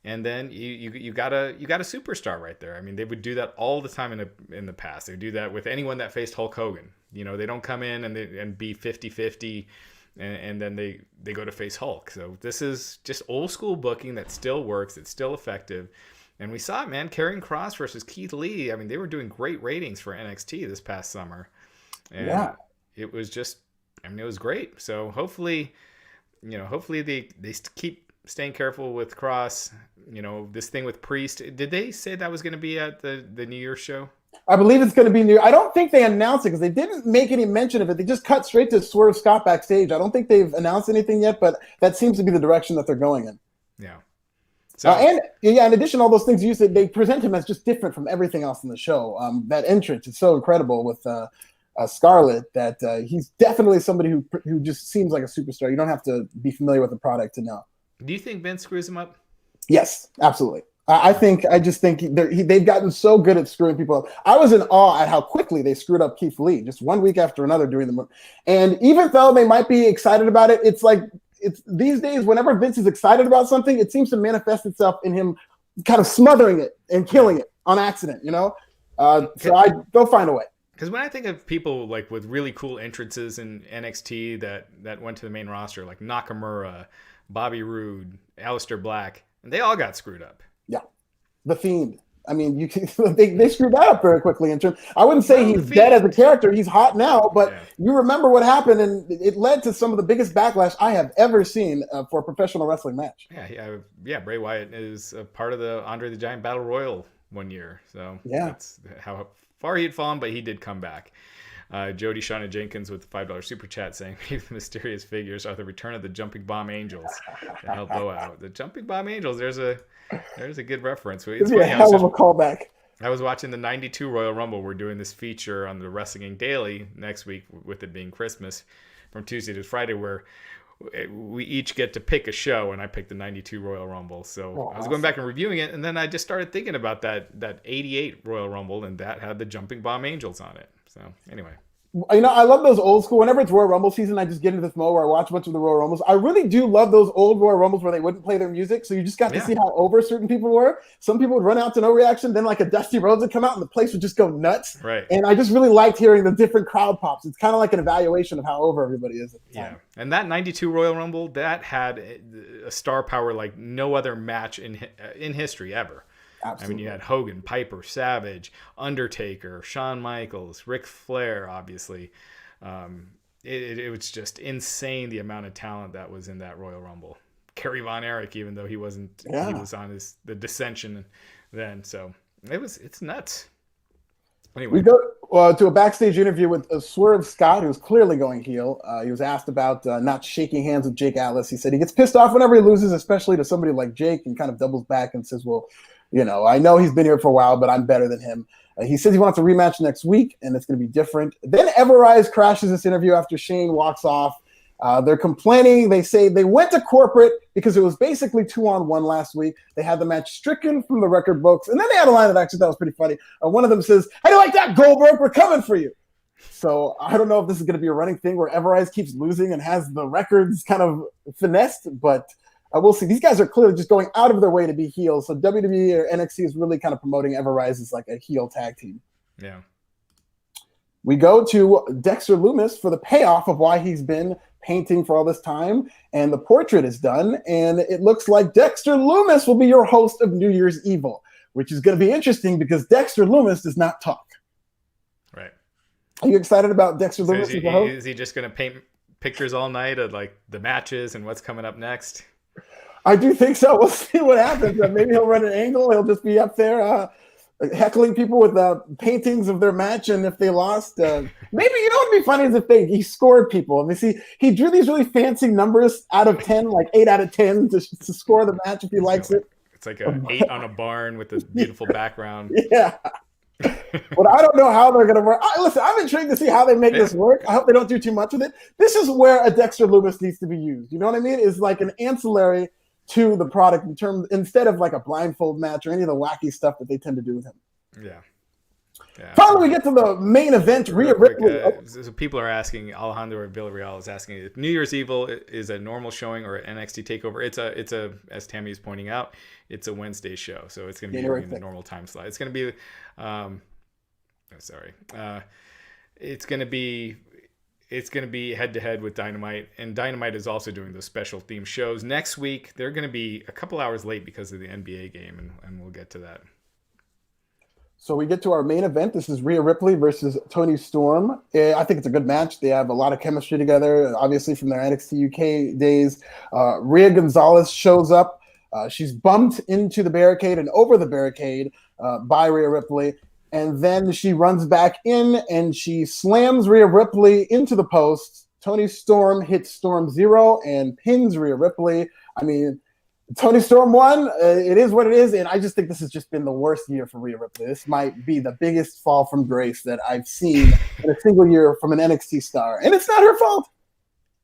and then you got a superstar right there. I mean, they would do that all the time in the past. They would do that with anyone that faced Hulk Hogan. They don't come in and be 50-50 and then they go to face Hulk. So this is just old school booking that still works. It's still effective. And we saw it, man. Karrion Kross versus Keith Lee. I mean, they were doing great ratings for NXT this past summer. And yeah, it was just, it was great. So hopefully they keep staying careful with Kross. This thing with Priest. Did they say that was going to be at the New Year's show? I believe it's going to be new. I don't think they announced it because they didn't make any mention of it. They just cut straight to Swerve Scott backstage. I don't think they've announced anything yet, but that seems to be the direction that they're going in. Yeah. So, and yeah, in addition to all those things you said, they present him as just different from everything else in the show. That entrance is so incredible with Scarlett that he's definitely somebody who just seems like a superstar. You don't have to be familiar with the product to know. do you think Vince screws him up? Yes, absolutely. I just think they've gotten so good at screwing people up. I was in awe at how quickly they screwed up Keith Lee, just one week after another doing the move. And even though they might be excited about it, it's like these days, whenever Vince is excited about something, it seems to manifest itself in him kind of smothering it and killing it on accident, So they'll find a way. Because when I think of people like with really cool entrances in NXT that went to the main roster, like Nakamura, Bobby Roode, Aleister Black, and they all got screwed up. Yeah, The Fiend. I mean, they screwed that up very quickly. I wouldn't say he's dead as a character. He's hot now, but you remember what happened, and it led to some of the biggest backlash I have ever seen for a professional wrestling match. Yeah. Bray Wyatt is a part of the Andre the Giant Battle Royal one year, so that's how far he had fallen, but he did come back. Jody Shauna Jenkins with the $5 super chat saying maybe the mysterious figures are the return of the Jumping Bomb Angels to help Bo out. The Jumping Bomb Angels, there's a good reference. It's funny, a hell of a callback. I was watching the 92 Royal Rumble. We're doing this feature on the Wrestling Daily next week, with it being Christmas, from Tuesday to Friday, where we each get to pick a show, and I picked the 92 Royal Rumble. So I was going back and reviewing it, and then I just started thinking about that 88 Royal Rumble, and that had the Jumping Bomb Angels on it. So anyway. I love those old school. Whenever it's Royal Rumble season, I just get into this mode where I watch a bunch of the Royal Rumbles. I really do love those old Royal Rumbles where they wouldn't play their music, so you just got to see how over certain people were. Some people would run out to no reaction, then like a Dusty Rhodes would come out and the place would just go nuts. Right. And I just really liked hearing the different crowd pops. It's kind of like an evaluation of how over everybody is at the time. Yeah, and that 92 Royal Rumble, that had a star power like no other match in history ever. Absolutely. I mean, you had Hogan, Piper, Savage, Undertaker, Shawn Michaels, Ric Flair, obviously. It was just insane the amount of talent that was in that Royal Rumble. Kerry Von Erich, even though he wasn't, he was on the Dissension then. So it's nuts. Anyway, we go to a backstage interview with Swerve Scott, who's clearly going heel. He was asked about not shaking hands with Jake Atlas. He said he gets pissed off whenever he loses, especially to somebody like Jake, and kind of doubles back and says, well, I know he's been here for a while, but I'm better than him. He says he wants a rematch next week, and it's going to be different. Then Everrise crashes this interview after Shane walks off. They're complaining. They say they went to corporate because it was basically 2-on-1 last week. They had the match stricken from the record books. And then they had a line that actually thought was pretty funny. One of them says, "How do you like that, Goldberg? We're coming for you." So I don't know if this is going to be a running thing where Everrise keeps losing and has the records kind of finessed, but we'll see. These guys are clearly just going out of their way to be heels. So WWE or NXT is really kind of promoting Everrise as like a heel tag team. Yeah. We go to Dexter Loomis for the payoff of why he's been painting for all this time, and the portrait is done, and it looks like Dexter Loomis will be your host of New Year's Evil, which is going to be interesting because Dexter Loomis does not talk. Right. Are you excited about Dexter Loomis as the host? Is he just going to paint pictures all night of like the matches and what's coming up next? I do think so. We'll see what happens. Maybe he'll run an angle. He'll just be up there heckling people with paintings of their match, and if they lost, maybe what would be funny is if he scored people. I mean, he drew these really fancy numbers out of 10, like 8 out of 10 to score the match if he likes it. It's like an 8 on a barn with a beautiful background. Yeah. But I don't know how they're going to work. Listen, I'm intrigued to see how they make this work. I hope they don't do too much with it. This is where a Dexter Loomis needs to be used. You know what I mean? It's like an ancillary to the product instead of like a blindfold match or any of the wacky stuff that they tend to do with him. Yeah. Finally, we get to the main event. Rhea Ripley. So people are asking, Alejandro Villarreal is asking, if New Year's Evil is a normal showing or an NXT takeover. It's a as Tammy is pointing out, it's a Wednesday show, so it's going to be in the normal time slot. It's going to be, it's going to be head to head with Dynamite, and Dynamite is also doing those special theme shows. Next week, they're going to be a couple hours late because of the NBA game, and we'll get to that. So we get to our main event. This is Rhea Ripley versus Toni Storm. I think it's a good match. They have a lot of chemistry together, obviously from their NXT UK days. Rhea Gonzalez shows up. She's bumped into the barricade and over the barricade by Rhea Ripley. And then she runs back in and she slams Rhea Ripley into the post. Toni Storm hits Storm Zero and pins Rhea Ripley. I mean, Tony Storm won. It is what it is, and I just think this has just been the worst year for Rhea Ripley. This might be the biggest fall from grace that I've seen in a single year from an NXT star, and it's not her fault.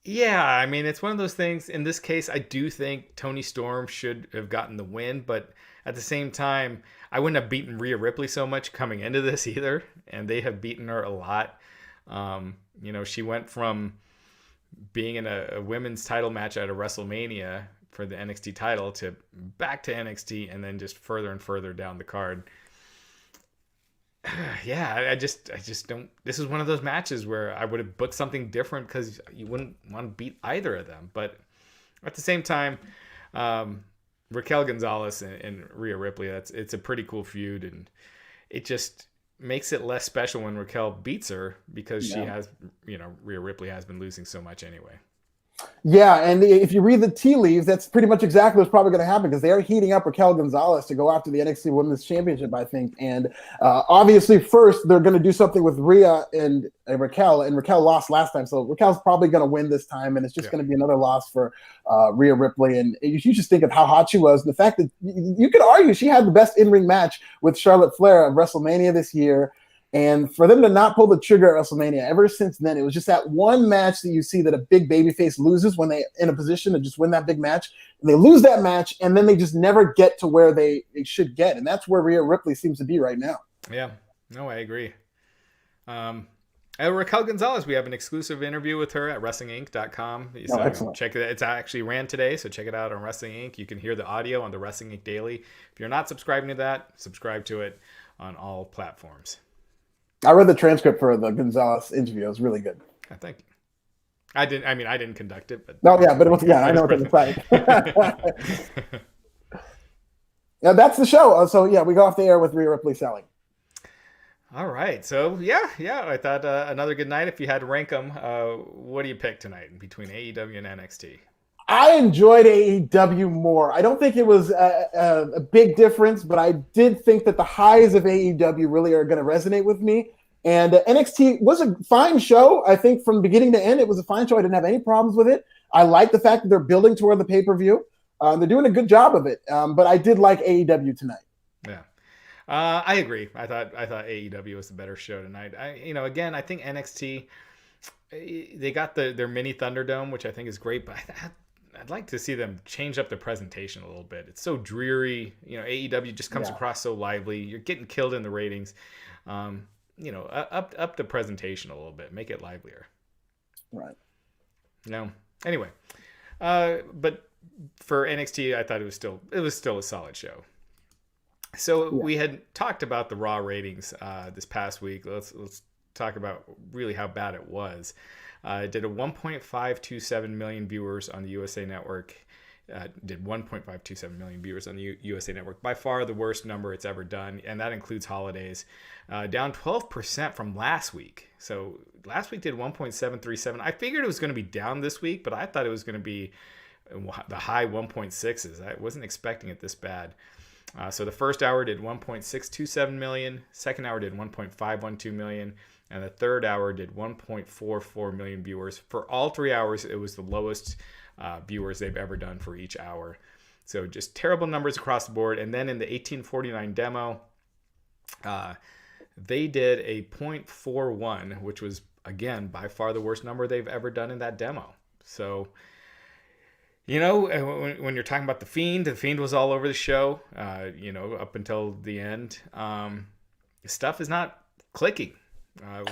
Yeah, I mean, it's one of those things. In this case, I do think Tony Storm should have gotten the win, but at the same time, I wouldn't have beaten Rhea Ripley so much coming into this either, and they have beaten her a lot. She went from being in a women's title match at a WrestleMania for the NXT title to back to NXT and then just further and further down the card. Yeah, I just don't. This is one of those matches where I would have booked something different because you wouldn't want to beat either of them. But at the same time, Raquel Gonzalez and Rhea Ripley, it's a pretty cool feud, and it just makes it less special when Raquel beats her because she has, Rhea Ripley has been losing so much anyway. Yeah, and if you read the tea leaves, that's pretty much exactly what's probably going to happen because they are heating up Raquel Gonzalez to go after the NXT Women's Championship, I think. And obviously, first, they're going to do something with Rhea and Raquel, and Raquel lost last time. So Raquel's probably going to win this time, and it's just going to be another loss for Rhea Ripley. And you just think of how hot she was. And the fact that you could argue she had the best in-ring match with Charlotte Flair at WrestleMania this year. And for them to not pull the trigger at WrestleMania ever since then, it was just that one match that you see that a big babyface loses when they in a position to just win that big match. And they lose that match, and then they just never get to where they should get. And that's where Rhea Ripley seems to be right now. Yeah, no, I agree. Raquel Gonzalez, we have an exclusive interview with her at WrestlingInc.com. So excellent. Check it. It's actually ran today, so check it out on Wrestling Inc. You can hear the audio on the Wrestling Inc. Daily. If you're not subscribing to that, subscribe to it on all platforms. I read the transcript for the Gonzalez interview. It was really good. Thank you. I didn't conduct it, but but it was, I know it's the site. Yeah, that's the show. So we go off the air with Rhea Ripley selling. All right. So yeah. I thought another good night. If you had to rank them, what do you pick tonight between AEW and NXT? I enjoyed AEW more. I don't think it was a big difference, but I did think that the highs of AEW really are going to resonate with me. And NXT was a fine show. I think from beginning to end, it was a fine show. I didn't have any problems with it. I like the fact that they're building toward the pay-per-view. They're doing a good job of it. But I did like AEW tonight. Yeah. I agree. I thought AEW was the better show tonight. Again, I think NXT, they got their mini Thunderdome, which I think is great, but I'd like to see them change up the presentation a little bit. It's so dreary. AEW just comes across so lively. You're getting killed in the ratings. Up the presentation a little bit. Make it livelier. Right. Anyway, but for NXT, I thought it was still a solid show. So we had talked about the Raw ratings this past week. Let's talk about really how bad it was. It did a 1.527 million viewers on the USA Network. Did 1.527 million viewers on the USA Network. By far the worst number it's ever done, and that includes holidays. Down 12% from last week. So last week did 1.737. I figured it was going to be down this week, but I thought it was going to be the high 1.6s. I wasn't expecting it this bad. So the first hour did 1.627 million. Second hour did 1.512 million. And the third hour did 1.44 million viewers. For all 3 hours, it was the lowest viewers they've ever done for each hour. So just terrible numbers across the board. And then in the 1849 demo, they did a 0.41, which was, again, by far the worst number they've ever done in that demo. So, when you're talking about the Fiend was all over the show, up until the end. Stuff is not clicking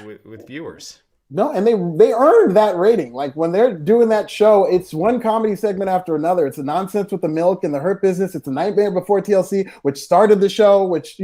with viewers. No, and they earned that rating. Like when they're doing that show, it's one comedy segment after another. It's a Nonsense with the Milk and the Hurt Business. It's a Nightmare Before TLC, which started the show, which,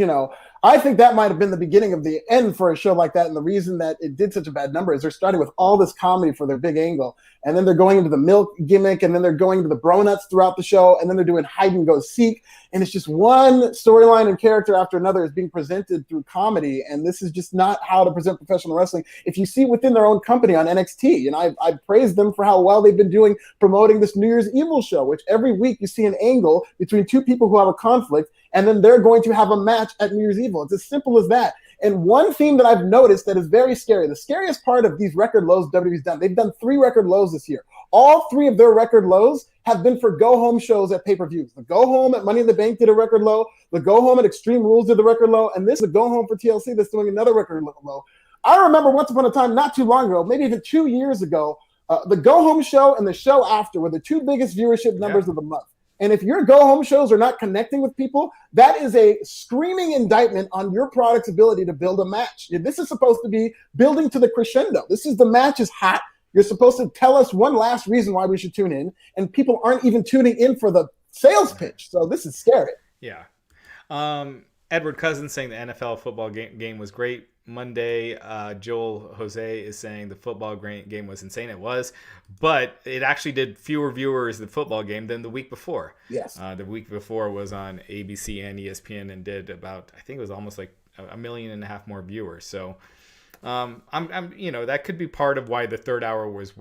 I think that might have been the beginning of the end for a show like that. And the reason that it did such a bad number is they're starting with all this comedy for their big angle. And then they're going into the milk gimmick, and then they're going to the Bronuts throughout the show. And then they're doing Hide and Go Seek. And it's just one storyline and character after another is being presented through comedy. And this is just not how to present professional wrestling. If you see within their own company on NXT, and I praise them for how well they've been doing promoting this New Year's Evil show, which every week you see an angle between two people who have a conflict, and then they're going to have a match at New Year's Evil. It's as simple as that. And one theme that I've noticed that is very scary, the scariest part of these record lows WWE's done, they've done 3 record lows this year. All 3 of their record lows have been for go-home shows at pay-per-views. The go-home at Money in the Bank did a record low. The go-home at Extreme Rules did the record low. And this is a go-home for TLC that's doing another record low. I remember once upon a time, not too long ago, maybe even 2 years ago, the go-home show and the show after were the two biggest viewership numbers of the month. And if your go-home shows are not connecting with people, that is a screaming indictment on your product's ability to build a match. This is supposed to be building to the crescendo. This is the match is hot. You're supposed to tell us one last reason why we should tune in, and people aren't even tuning in for the sales pitch. So this is scary. Yeah. Edward Cousins saying the NFL football game was great Monday. Joel Jose is saying the football game was insane. It was, but it actually did fewer viewers the football game than the week before. Yes. The week before was on ABC and ESPN and did about, I think it was almost like 1.5 million more viewers. So I'm that could be part of why the third hour was.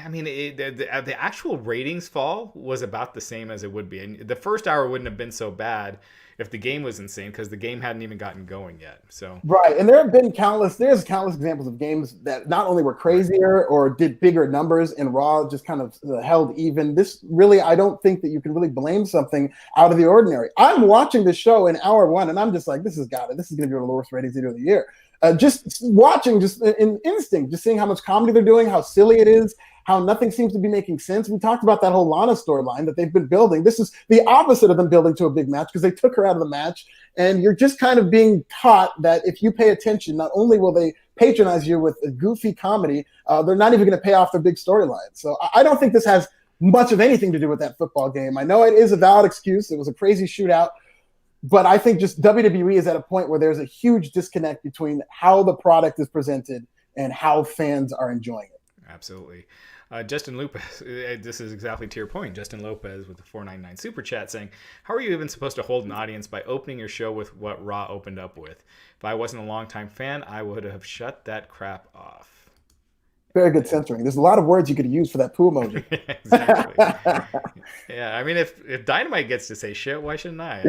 I mean, the actual ratings fall was about the same as it would be, and the first hour wouldn't have been so bad if the game was insane, because the game hadn't even gotten going yet. So right, and there's countless examples of games that not only were crazier or did bigger numbers, and Raw just kind of held even. This really, I don't think that you can really blame something out of the ordinary. I'm watching the show in hour one, and I'm just like, this is going to be one of the lowest ratings of the year. Just watching, just in instinct, just seeing how much comedy they're doing, how silly it is, how nothing seems to be making sense. We talked about that whole Lana storyline that they've been building. This is the opposite of them building to a big match, because they took her out of the match, and you're just kind of being taught that if you pay attention, not only will they patronize you with a goofy comedy, they're not even going to pay off their big storyline. So I don't think this has much of anything to do with that football game. I know it is a valid excuse. It was a crazy shootout. But I think just WWE is at a point where there's a huge disconnect between how the product is presented and how fans are enjoying it. Absolutely. Justin Lopez, this is exactly to your point. Justin Lopez with the $4.99 super chat saying, how are you even supposed to hold an audience by opening your show with what Raw opened up with? If I wasn't a longtime fan, I would have shut that crap off. Very good censoring. There's a lot of words you could use for that poo emoji. Exactly. Yeah, I mean, if Dynamite gets to say shit, why shouldn't I?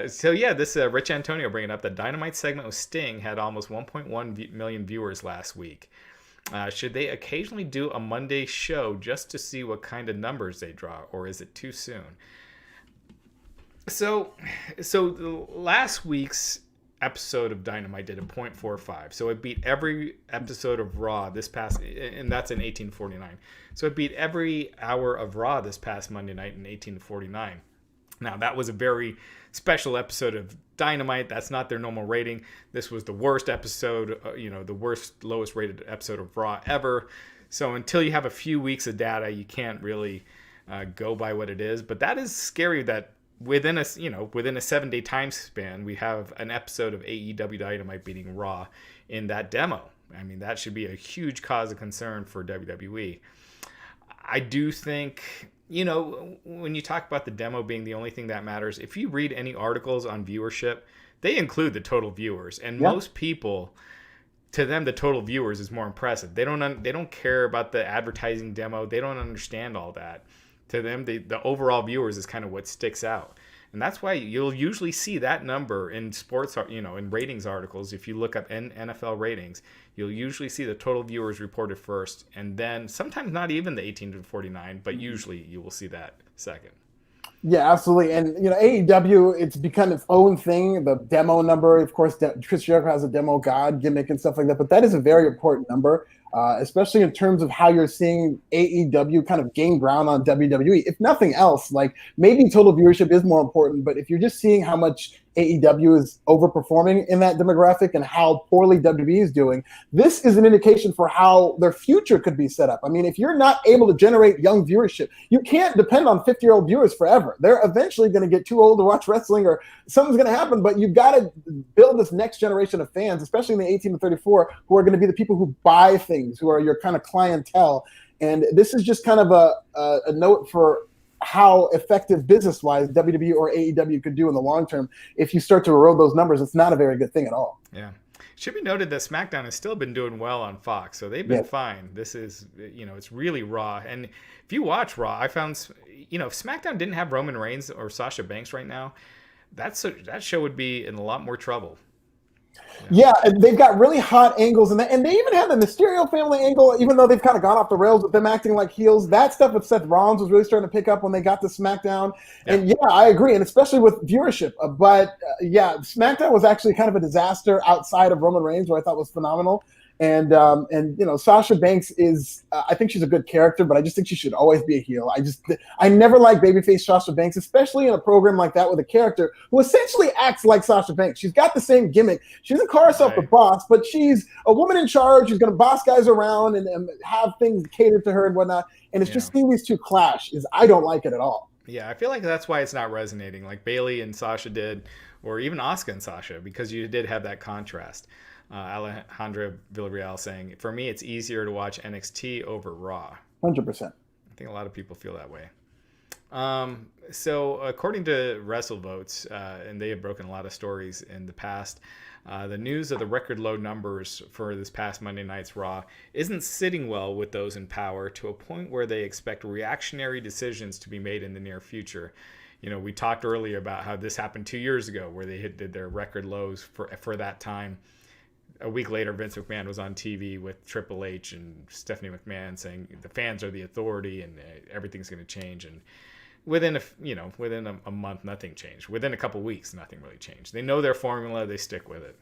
So yeah, this Rich Antonio bringing up the Dynamite segment with Sting had almost 1.1 million viewers last week. Should they occasionally do a Monday show just to see what kind of numbers they draw, or is it too soon? So last week's episode of Dynamite did a 0.45, so it beat every episode of Raw this past, and that's in 1849. So it beat every hour of Raw this past Monday night in 1849. Now that was a very special episode of Dynamite. That's not their normal rating. This was the worst episode, the lowest rated episode of Raw ever. So until you have a few weeks of data, you can't really go by what it is. But that is scary that within a 7-day time span, we have an episode of AEW Dynamite beating Raw in that demo. I mean, that should be a huge cause of concern for WWE. I do think, when you talk about the demo being the only thing that matters, if you read any articles on viewership, they include the total viewers. And most people, to them, the total viewers is more impressive. They don't care about the advertising demo. They don't understand all that. To them, the overall viewers is kind of what sticks out. And that's why you'll usually see that number in sports, in ratings articles. If you look up NFL ratings, you'll usually see the total viewers reported first, and then sometimes not even the 18 to 49, but usually you will see that second. Yeah, absolutely. And, AEW, it's become its own thing. The demo number, of course, Chris Jericho has a demo god gimmick and stuff like that, but that is a very important number. Especially in terms of how you're seeing AEW kind of gain ground on WWE. If nothing else, like maybe total viewership is more important, but if you're just seeing how much AEW is overperforming in that demographic and how poorly WWE is doing, this is an indication for how their future could be set up. I mean, if you're not able to generate young viewership, you can't depend on 50-year-old viewers forever. They're eventually going to get too old to watch wrestling, or something's going to happen, but you've got to build this next generation of fans, especially in the 18 to 34, who are going to be the people who buy things, who are your kind of clientele. And this is just kind of a note for how effective business-wise WWE or AEW could do in the long term. If you start to erode those numbers, it's not a very good thing at all. Yeah. Should be noted that SmackDown has still been doing well on Fox, so they've been fine. This is, it's really Raw. And if you watch Raw, I found, if SmackDown didn't have Roman Reigns or Sasha Banks right now, that show would be in a lot more trouble. Yeah, and they've got really hot angles, and they even had the Mysterio family angle, even though they've kind of gone off the rails with them acting like heels. That stuff with Seth Rollins was really starting to pick up when they got to SmackDown. Yeah. And yeah, I agree, and especially with viewership. But yeah, SmackDown was actually kind of a disaster outside of Roman Reigns, where I thought was phenomenal. And Sasha Banks is, I think she's a good character, but I just think she should always be a heel. I never liked babyface Sasha Banks, especially in a program like that with a character who essentially acts like Sasha Banks. She's got the same gimmick. She doesn't call herself the boss, but she's a woman in charge who's going to boss guys around and have things catered to her and whatnot. And it's just seeing these two clash I don't like it at all. Yeah, I feel like that's why it's not resonating like Bayley and Sasha did, or even Asuka and Sasha, because you did have that contrast. Alejandra Villarreal saying, for me, it's easier to watch NXT over Raw. 100%. I think a lot of people feel that way. So according to WrestleVotes, and they have broken a lot of stories in the past, the news of the record low numbers for this past Monday night's Raw isn't sitting well with those in power, to a point where they expect reactionary decisions to be made in the near future. We talked earlier about how this happened 2 years ago, where they did their record lows for that time. A week later, Vince McMahon was on TV with Triple H and Stephanie McMahon saying the fans are the authority and everything's going to change. And within a month, nothing changed. Within a couple weeks, nothing really changed. They know their formula. They stick with it.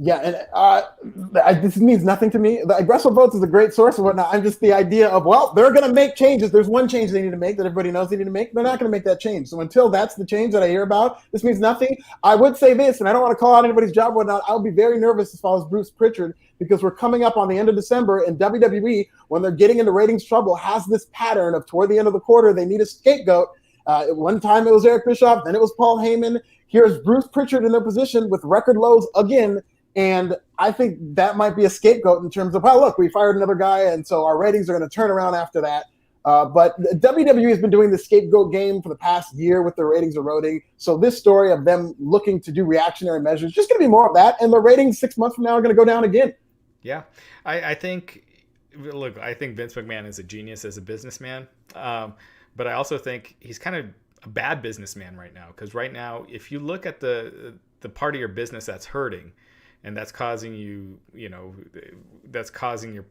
Yeah, and this means nothing to me. WrestleVotes is a great source and whatnot. I'm just the idea of, well, they're going to make changes. There's one change they need to make that everybody knows they need to make. They're not going to make that change. So until that's the change that I hear about, this means nothing. I would say this, and I don't want to call out anybody's job or whatnot. I would be very nervous as far as Bruce Pritchard, because we're coming up on the end of December, and WWE, when they're getting into ratings trouble, has this pattern of toward the end of the quarter, they need a scapegoat. At one time it was Eric Bischoff, then it was Paul Heyman. Here's Bruce Pritchard in their position with record lows again. And I think that might be a scapegoat in terms of, oh, look, we fired another guy, and so our ratings are going to turn around after that. But WWE has been doing the scapegoat game for the past year with their ratings eroding. So this story of them looking to do reactionary measures, just going to be more of that. And the ratings 6 months from now are going to go down again. Yeah, I think Vince McMahon is a genius as a businessman. But I also think he's kind of a bad businessman right now. Because right now, if you look at the part of your business that's hurting, and that's causing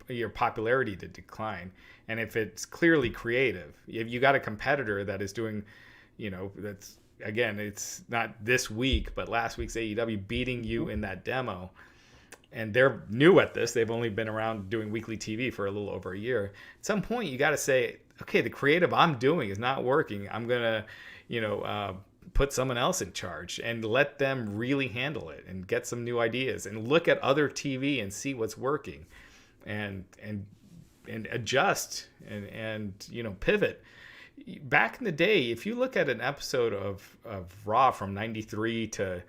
your popularity to decline. And if it's clearly creative, if you got a competitor that is doing, that's, again, it's not this week, but last week's AEW beating you in that demo, and they're new at this. They've only been around doing weekly TV for a little over a year. At some point, you got to say, okay, the creative I'm doing is not working. I'm going to, put someone else in charge and let them really handle it and get some new ideas and look at other TV and see what's working and adjust and pivot. Back in the day, if you look at an episode of Raw from 93 to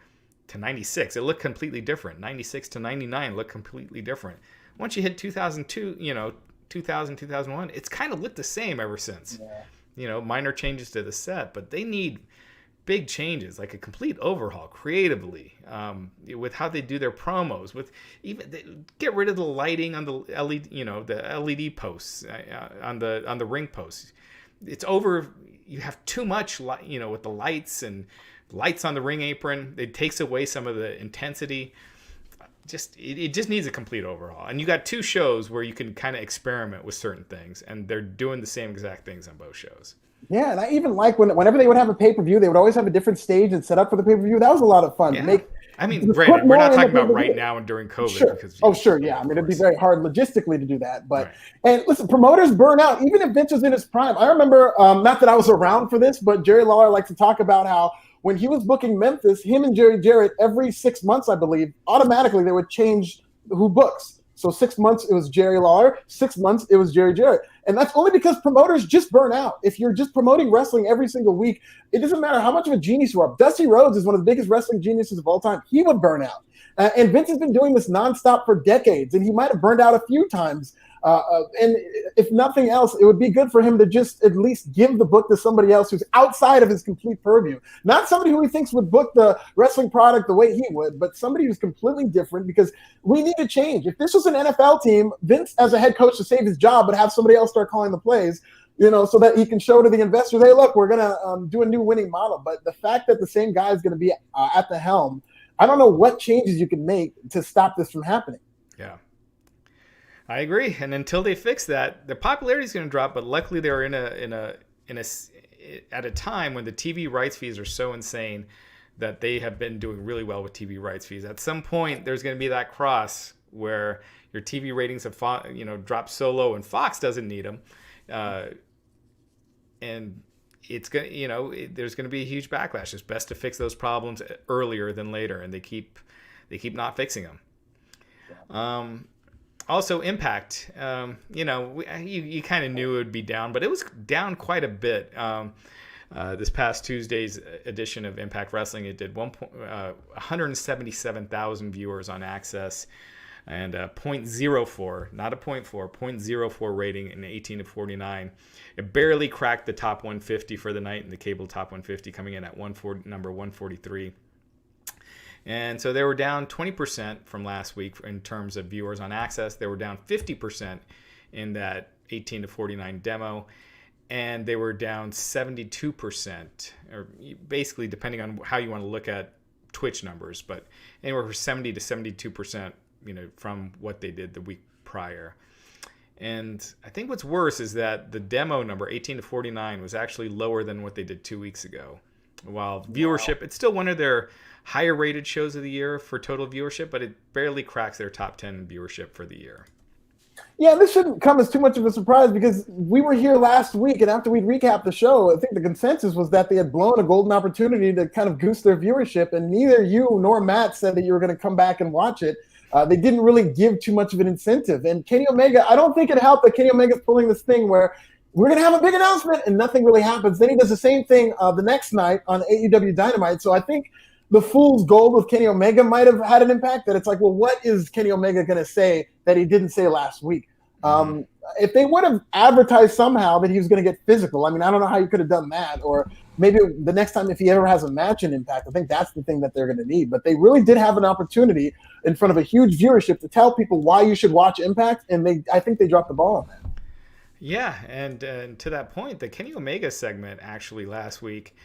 96, it looked completely different. 96 to 99 looked completely different. Once you hit 2002, 2001, it's kind of looked the same ever since. Yeah. Minor changes to the set, but they need big changes, like a complete overhaul creatively, with how they do their promos, with get rid of the lighting on the LED, the LED posts on the ring posts. It's over. You have too much light, with the lights on the ring apron. It takes away some of the intensity. It just needs a complete overhaul. And you got two shows where you can kind of experiment with certain things, and they're doing the same exact things on both shows. Yeah, and I even like whenever they would have a pay-per-view, they would always have a different stage and set up for the pay-per-view. That was a lot of fun. Yeah. Granted, we're not talking about right now and during COVID. Sure. Sure, yeah. I mean, it'd be very hard logistically to do that. But, And listen, promoters burn out, even if Vince was in his prime. I remember, not that I was around for this, but Jerry Lawler likes to talk about how when he was booking Memphis, him and Jerry Jarrett, every 6 months, I believe, automatically they would change who books. So 6 months, it was Jerry Lawler. 6 months, it was Jerry Jarrett. And that's only because promoters just burn out. If you're just promoting wrestling every single week, it doesn't matter how much of a genius you are. Dusty Rhodes is one of the biggest wrestling geniuses of all time. He would burn out. And Vince has been doing this nonstop for decades, and he might have burned out a few times. And if nothing else, it would be good for him to just at least give the book to somebody else who's outside of his complete purview. Not somebody who he thinks would book the wrestling product the way he would, but somebody who's completely different, because we need to change. If this was an NFL team, Vince, as a head coach, to save his job, would have somebody else start calling the plays, so that he can show to the investors, hey, look, we're going to do a new winning model. But the fact that the same guy is going to be at the helm, I don't know what changes you can make to stop this from happening. Yeah. I agree. And until they fix that, the popularity is going to drop, but luckily they're at a time when the TV rights fees are so insane that they have been doing really well with TV rights fees. At some point, there's going to be that cross where your TV ratings have dropped so low and Fox doesn't need them. And it's going to, there's going to be a huge backlash. It's best to fix those problems earlier than later, and they keep not fixing them. Also, Impact. You kind of knew it would be down, but it was down quite a bit. This past Tuesday's edition of Impact Wrestling, it did 177,000 viewers on Access, and 0.04, not a 0.4, 0.04 rating in 18 to 49. It barely cracked the top 150 for the night, in the cable top 150, coming in at number 143. And so they were down 20% from last week in terms of viewers on Access. They were down 50% in that 18 to 49 demo. And they were down 72%, or basically depending on how you want to look at Twitch numbers, but anywhere from 70 to 72%, from what they did the week prior. And I think what's worse is that the demo number, 18 to 49, was actually lower than what they did 2 weeks ago. While viewership, it's still one of their higher rated shows of the year for total viewership, but it barely cracks their top 10 viewership for the year. Yeah, this shouldn't come as too much of a surprise because we were here last week, and after we'd recapped the show, I think the consensus was that they had blown a golden opportunity to kind of goose their viewership, and neither you nor Matt said that you were going to come back and watch it. They didn't really give too much of an incentive. And Kenny Omega, I don't think it helped that Kenny Omega's pulling this thing where we're going to have a big announcement and nothing really happens. Then he does the same thing the next night on AEW Dynamite. So I think the fool's gold with Kenny Omega might have had an impact, that it's like, well, what is Kenny Omega going to say that he didn't say last week? If they would have advertised somehow that he was going to get physical, I mean, I don't know how you could have done that. Or maybe the next time, if he ever has a match in Impact, I think that's the thing that they're going to need. But they really did have an opportunity in front of a huge viewership to tell people why you should watch Impact, and I think they dropped the ball on that. Yeah, and to that point, the Kenny Omega segment actually last week,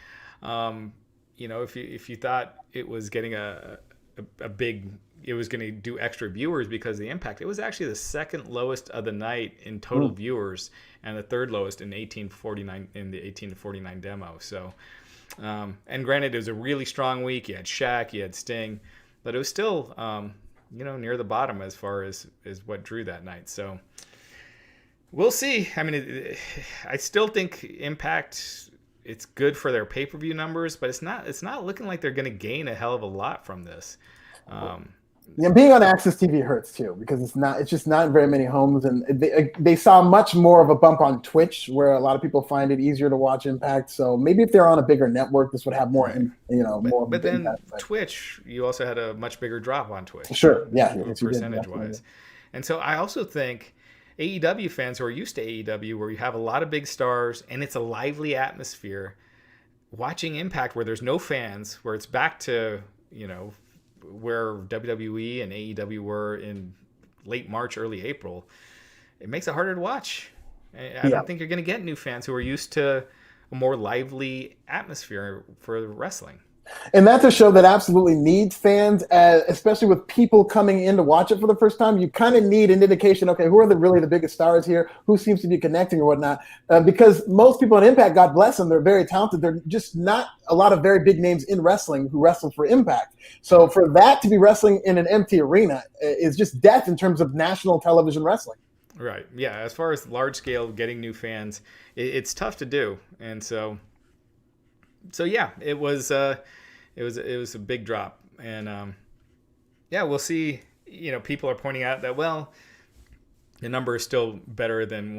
if you thought it was getting a big, it was going to do extra viewers because of the Impact, it was actually the second lowest of the night in total viewers, and the third lowest in 1849 in the 18 to 49 demo. So, and granted, it was a really strong week. You had Shaq, you had Sting, but it was still near the bottom as far as what drew that night. So we'll see. I mean, I still think Impact, it's good for their pay-per-view numbers, but it's not looking like they're going to gain a hell of a lot from this. Yeah, being on Access TV hurts too, because it's just not very many homes, and they saw much more of a bump on Twitch, where a lot of people find it easier to watch Impact. So maybe if they're on a bigger network, this would have more, more. But then Twitch, you also had a much bigger drop on Twitch. Sure, yeah, percentage-wise. And so I also think AEW fans who are used to AEW, where you have a lot of big stars and it's a lively atmosphere, watching Impact where there's no fans, where it's back to, where WWE and AEW were in late March, early April, it makes it harder to watch. I don't think you're going to get new fans who are used to a more lively atmosphere for wrestling. And that's a show that absolutely needs fans, especially with people coming in to watch it for the first time. You kind of need an indication, okay, who are really the biggest stars here? Who seems to be connecting or whatnot? Because most people in Impact, God bless them, they're very talented. They're just not a lot of very big names in wrestling who wrestle for Impact. So for that to be wrestling in an empty arena is just death in terms of national television wrestling. Right. Yeah. As far as large scale, getting new fans, it's tough to do. And so yeah, it was a big drop, and we'll see. People are pointing out that the number is still better than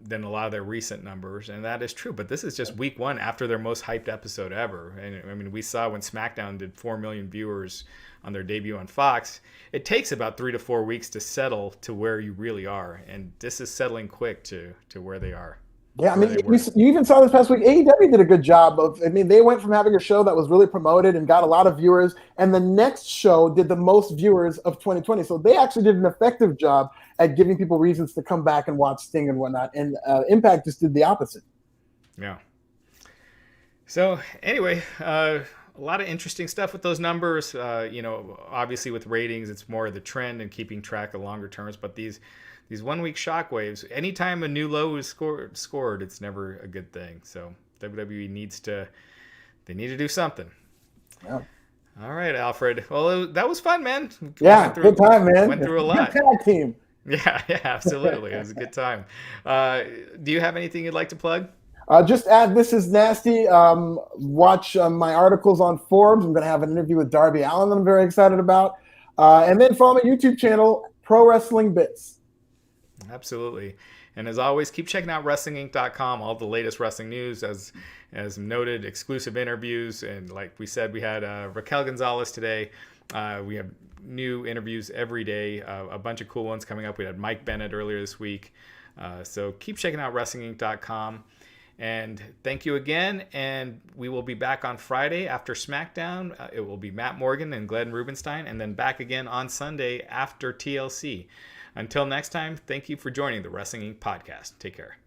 than a lot of their recent numbers, and that is true. But this is just week one after their most hyped episode ever, and I mean, we saw when SmackDown did 4 million viewers on their debut on Fox. It takes about 3 to 4 weeks to settle to where you really are, and this is settling quick to where they are. Yeah, I mean, you even saw this past week, AEW did a good job they went from having a show that was really promoted and got a lot of viewers, and the next show did the most viewers of 2020. So they actually did an effective job at giving people reasons to come back and watch Sting and whatnot, and Impact just did the opposite. Yeah. So anyway, a lot of interesting stuff with those numbers. Obviously with ratings, it's more of the trend and keeping track of longer terms. But these 1 week shockwaves, anytime a new low is scored, it's never a good thing. So WWE needs to do something. Yeah. All right, Alfred. Well, that was fun, man. Yeah, good time, man. Went through a lot. Good tag team. Yeah, absolutely. It was a good time. Do you have anything you'd like to plug? Just add This Is Nasty. Watch my articles on Forbes. I'm going to have an interview with Darby Allin that I'm very excited about. And then follow my YouTube channel, Pro Wrestling Bits. Absolutely. And as always, keep checking out WrestlingInc.com, all the latest wrestling news, as noted, exclusive interviews. And like we said, we had Raquel Gonzalez today. We have new interviews every day, a bunch of cool ones coming up. We had Mike Bennett earlier this week. So keep checking out WrestlingInc.com. And thank you again. And we will be back on Friday after SmackDown. It will be Matt Morgan and Glenn Rubenstein, and then back again on Sunday after TLC. Until next time, thank you for joining the Wrestling Inc. podcast. Take care.